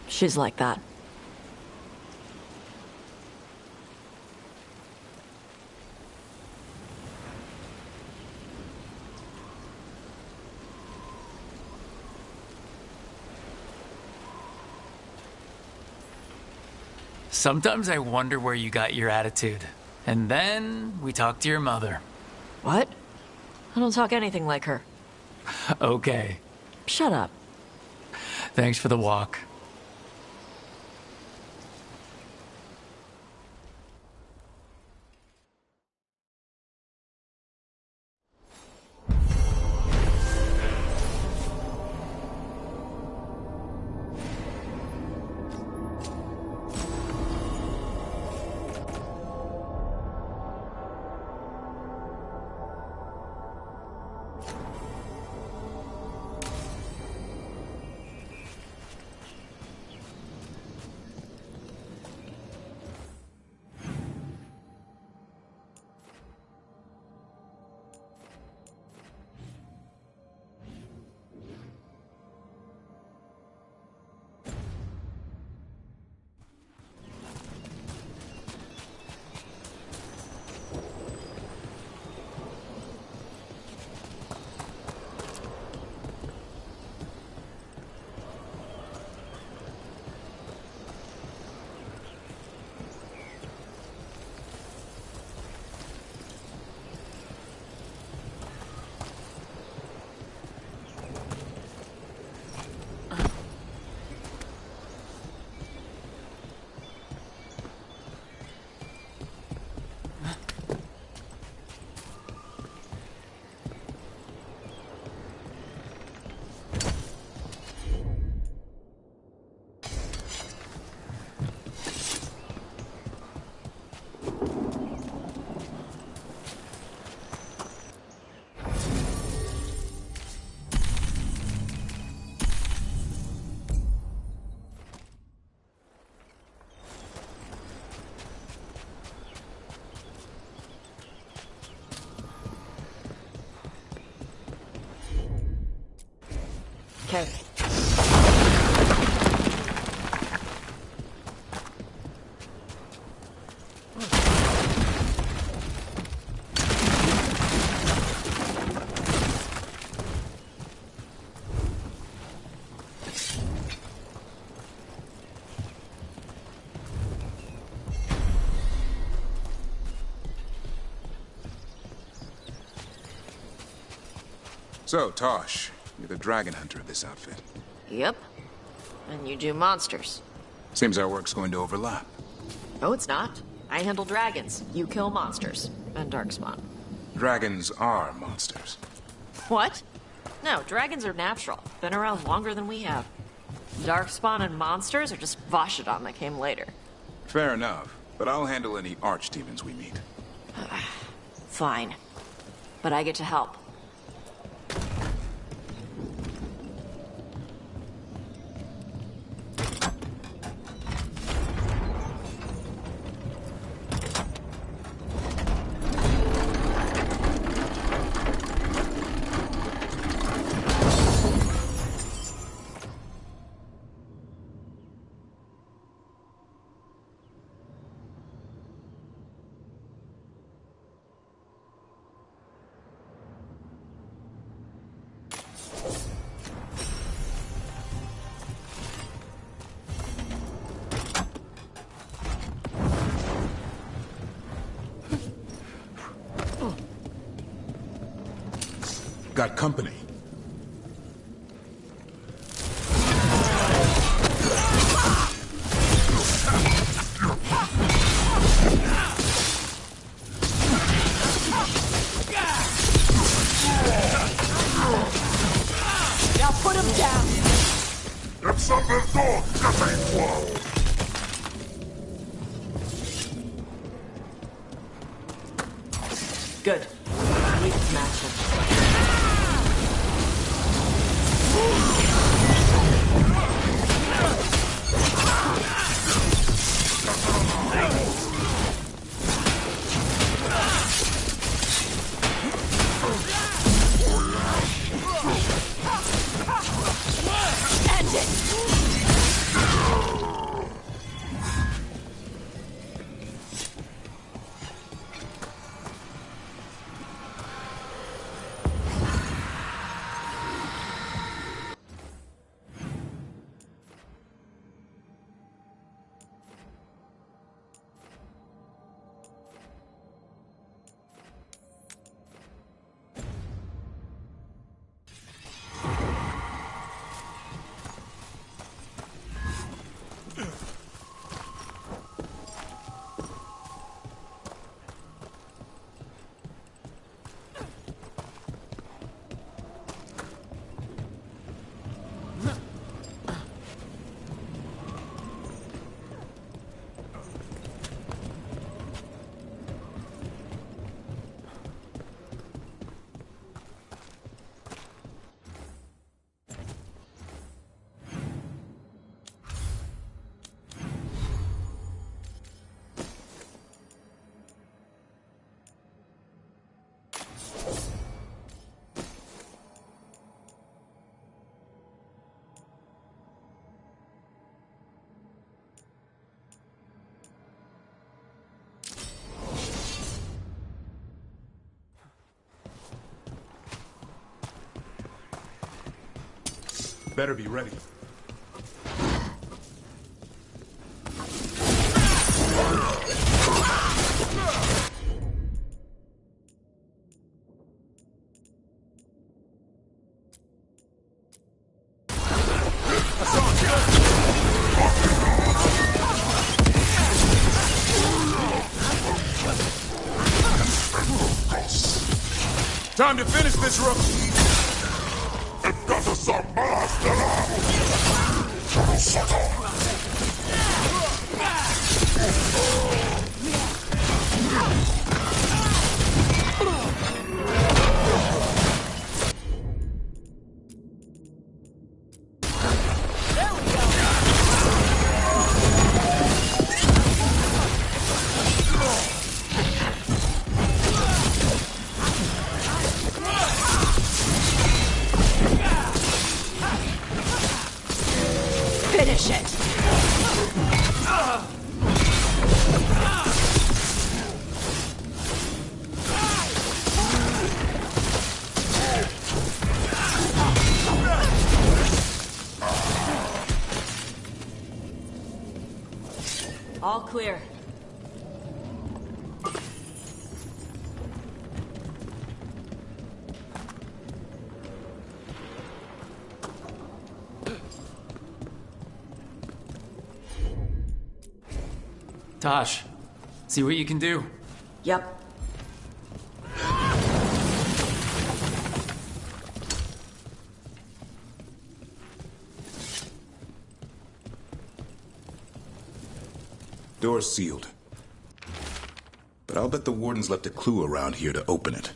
She's like that. Sometimes I wonder where you got your attitude. And then we talk to your mother. What? I don't talk anything like her. Okay. Shut up. Thanks for the walk. So, Tosh, you're the dragon hunter of this outfit. Yep. And you do monsters. Seems our work's going to overlap. No, it's not. I handle dragons. You kill monsters. And Darkspawn. Dragons are monsters. What? No, dragons are natural. Been around longer than we have. Darkspawn and monsters are just Vashidon that came later. Fair enough, but I'll handle any archdemons we meet. Fine. But I get to help. Got company. Now put him down! Good. I need to smash him. End it! Better be ready. Time to finish this rook! Finish it! All clear. Tosh, see what you can do. Yep. Door's sealed. But I'll bet the warden's left a clue around here to open it.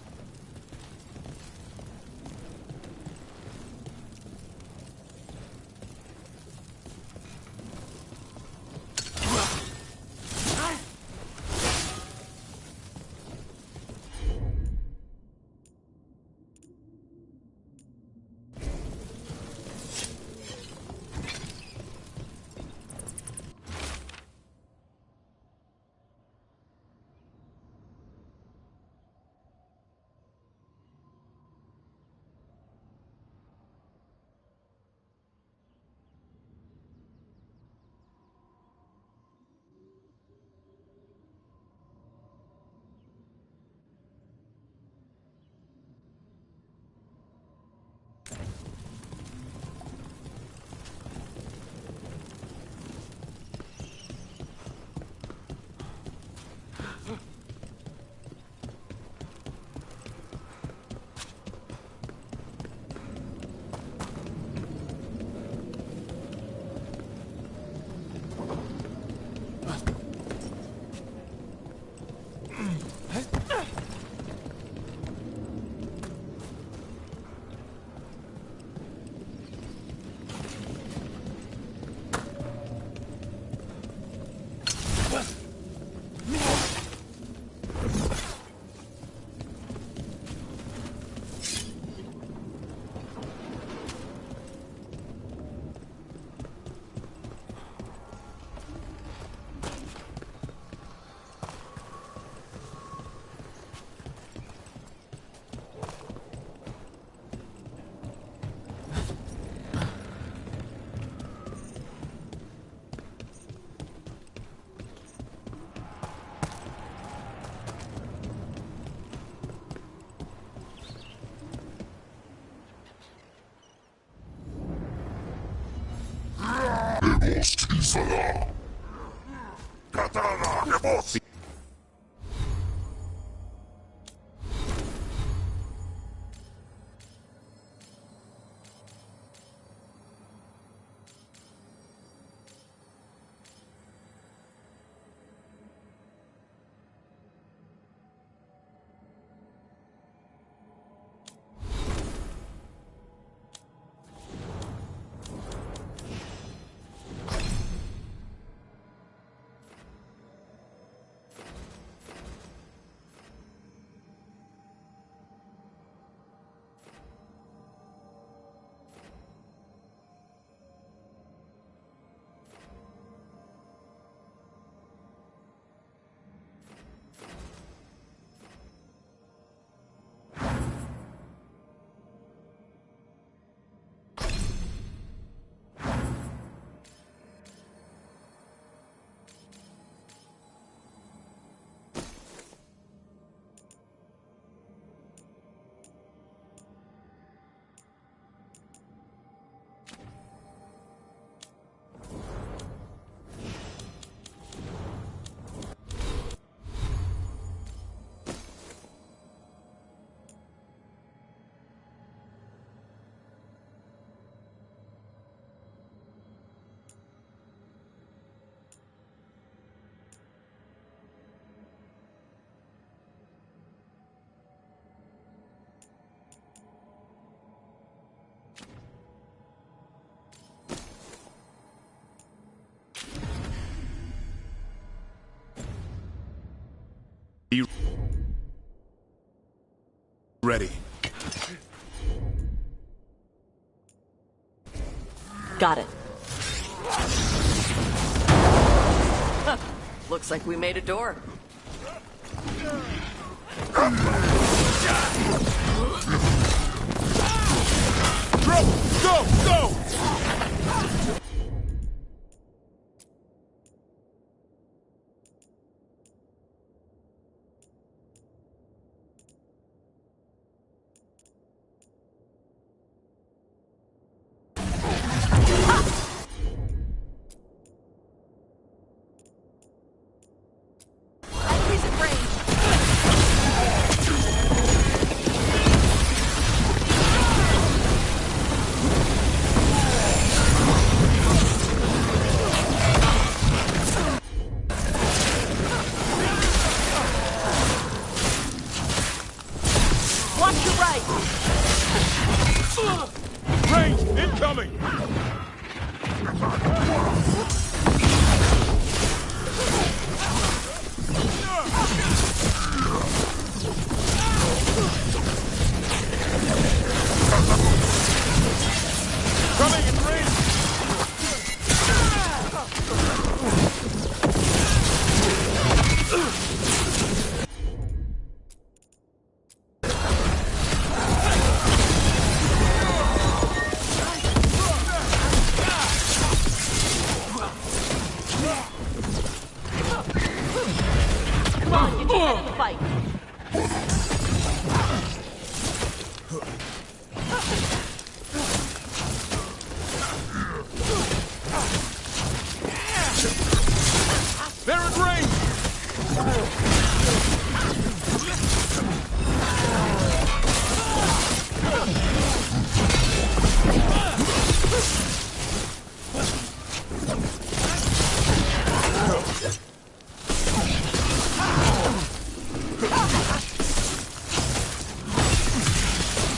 Be ready. Got it. Huh. Looks like we made a door. Go! Go! They're at range!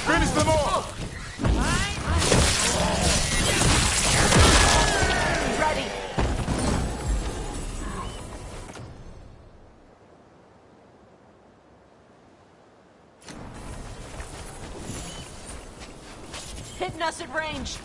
Finish them all! Ready. Hitting us at range.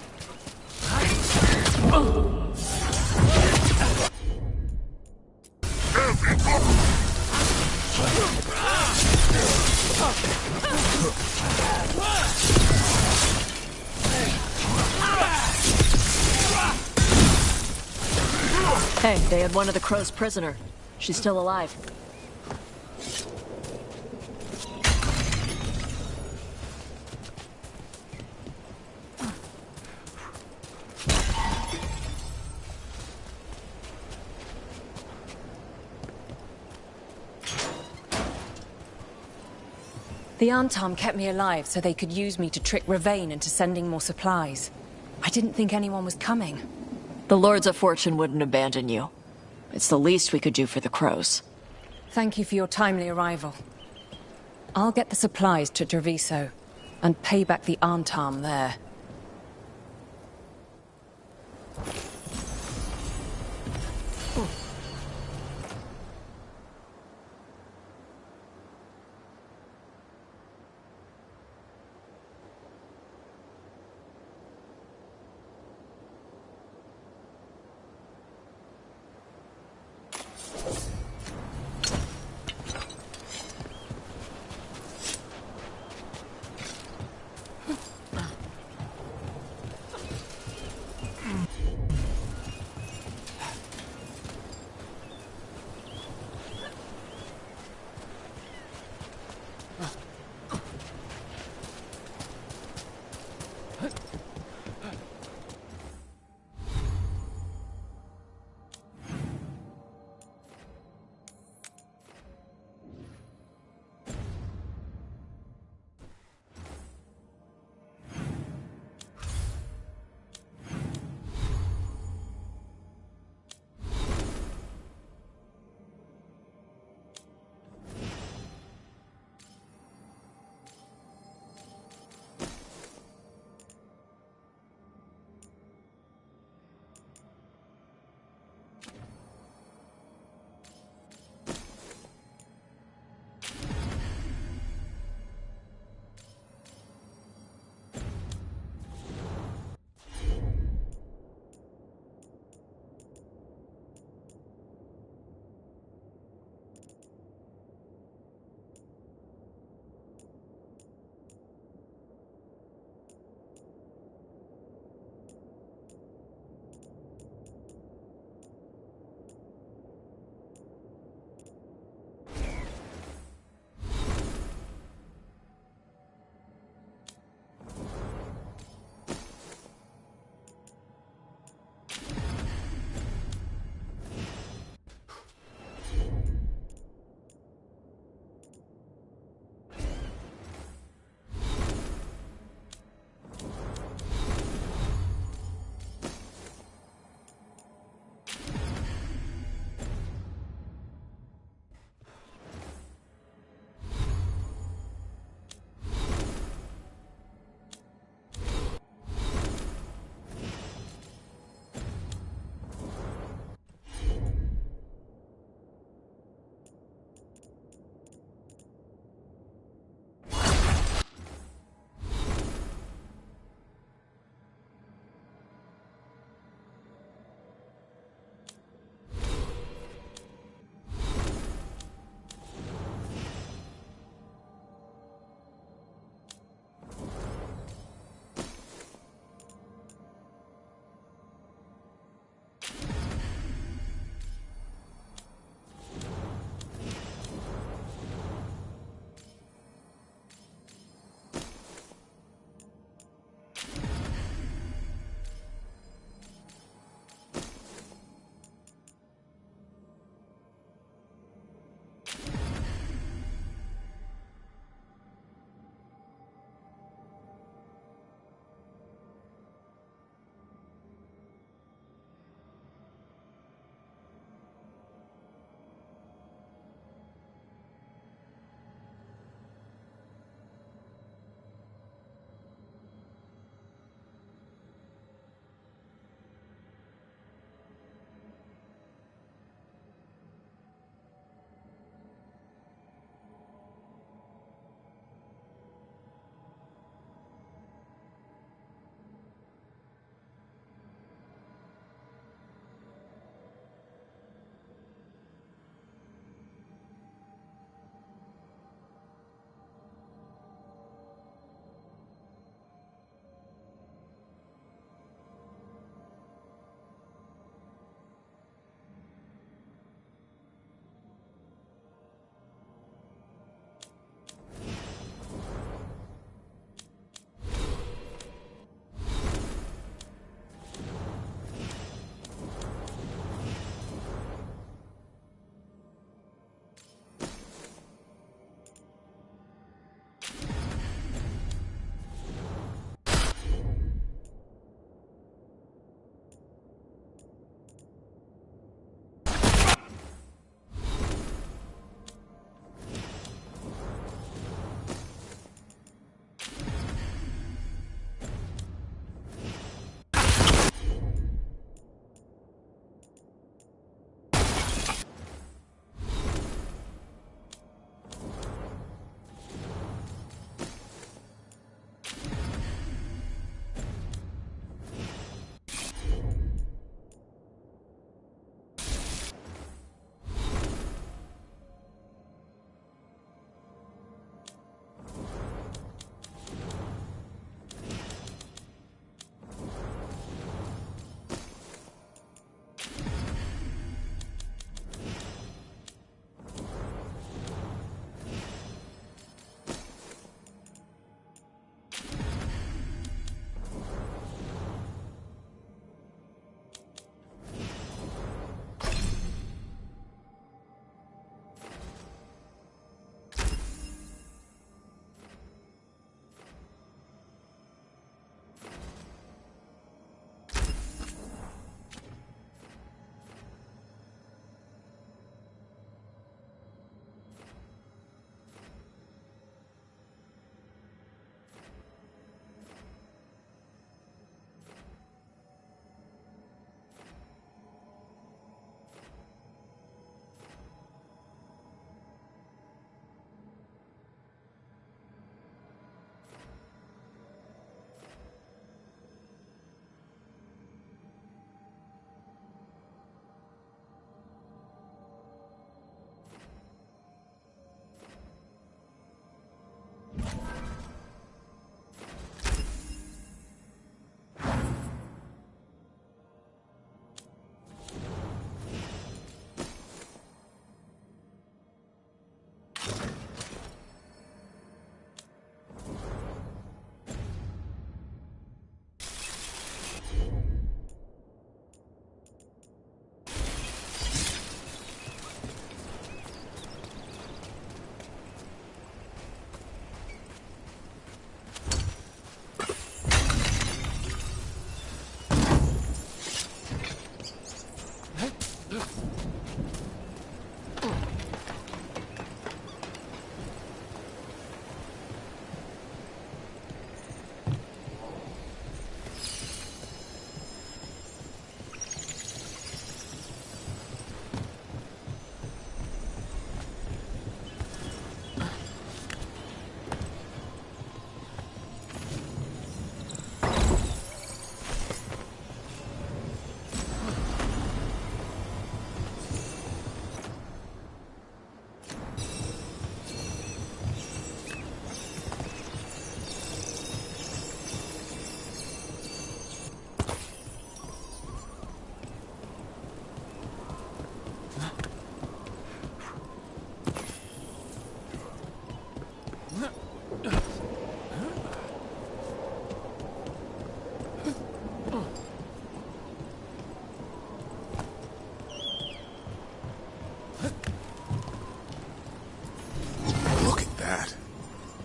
Hey, they had one of the crows prisoner. She's still alive. The Antam kept me alive so they could use me to trick Ravain into sending more supplies. I didn't think anyone was coming. The Lords of Fortune wouldn't abandon you. It's the least we could do for the crows. Thank you for your timely arrival. I'll get the supplies to Treviso and pay back the Antam there.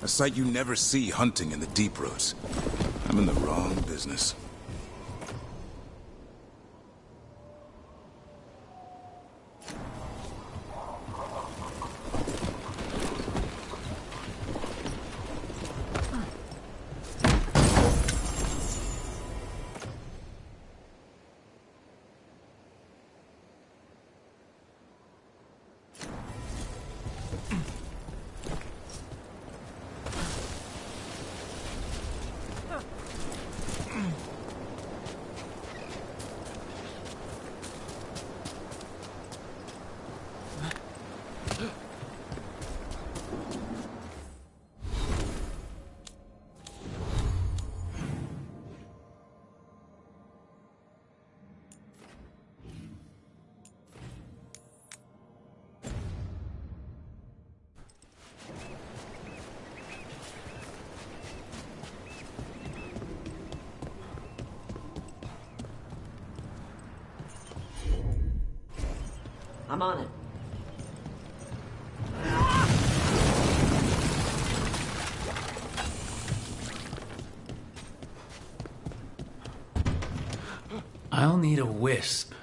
A sight you never see hunting in the deep roads. I'm in the wrong business. I'm on it. I'll need a wisp.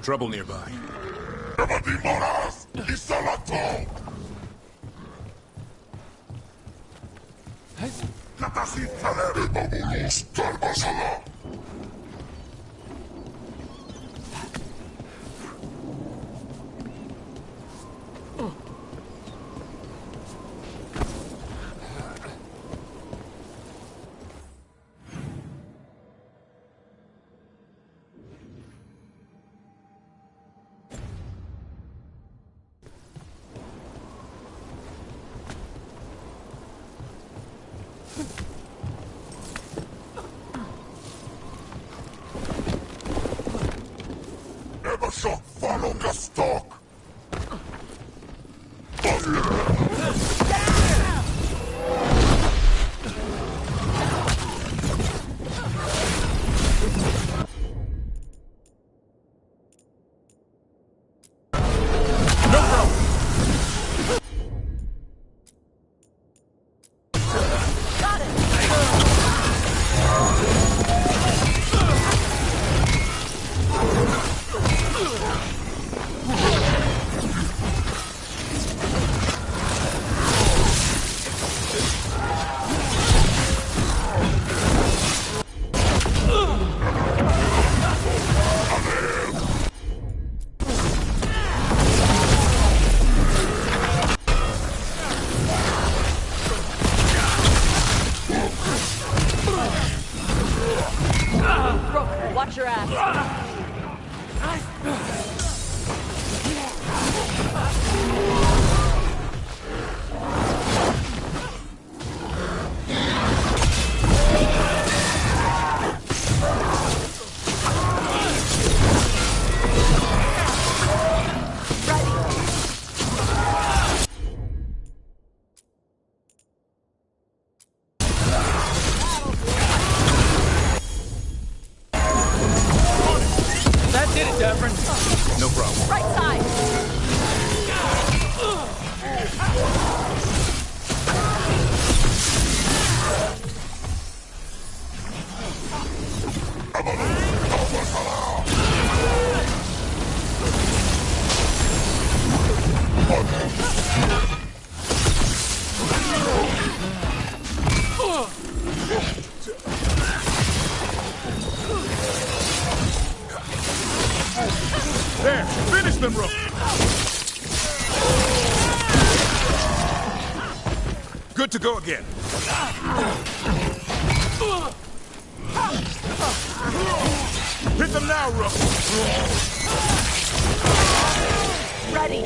Trouble nearby. Watch your ass. No problem. Right side. There, finish them, Rook. Good to go again. Hit them now, Rook. Ready.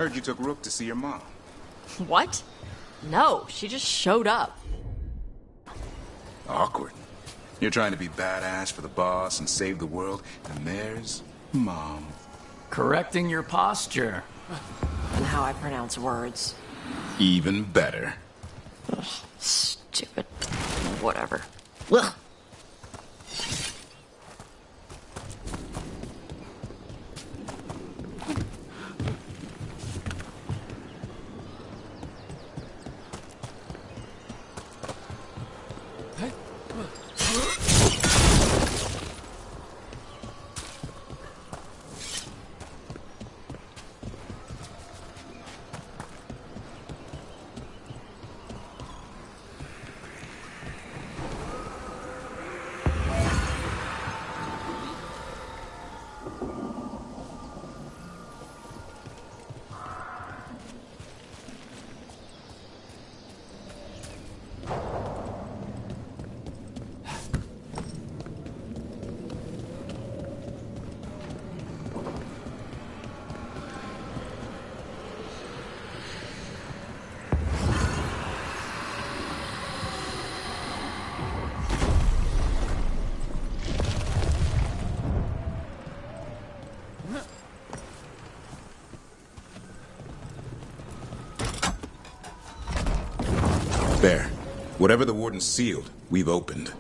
Heard you took Rook to see your mom. What? No, she just showed up. Awkward. You're trying to be badass for the boss and save the world, and there's Mom. Correcting your posture. And how I pronounce words. Even better. Ugh, stupid. Whatever. Ugh. There. Whatever the Warden sealed, we've opened.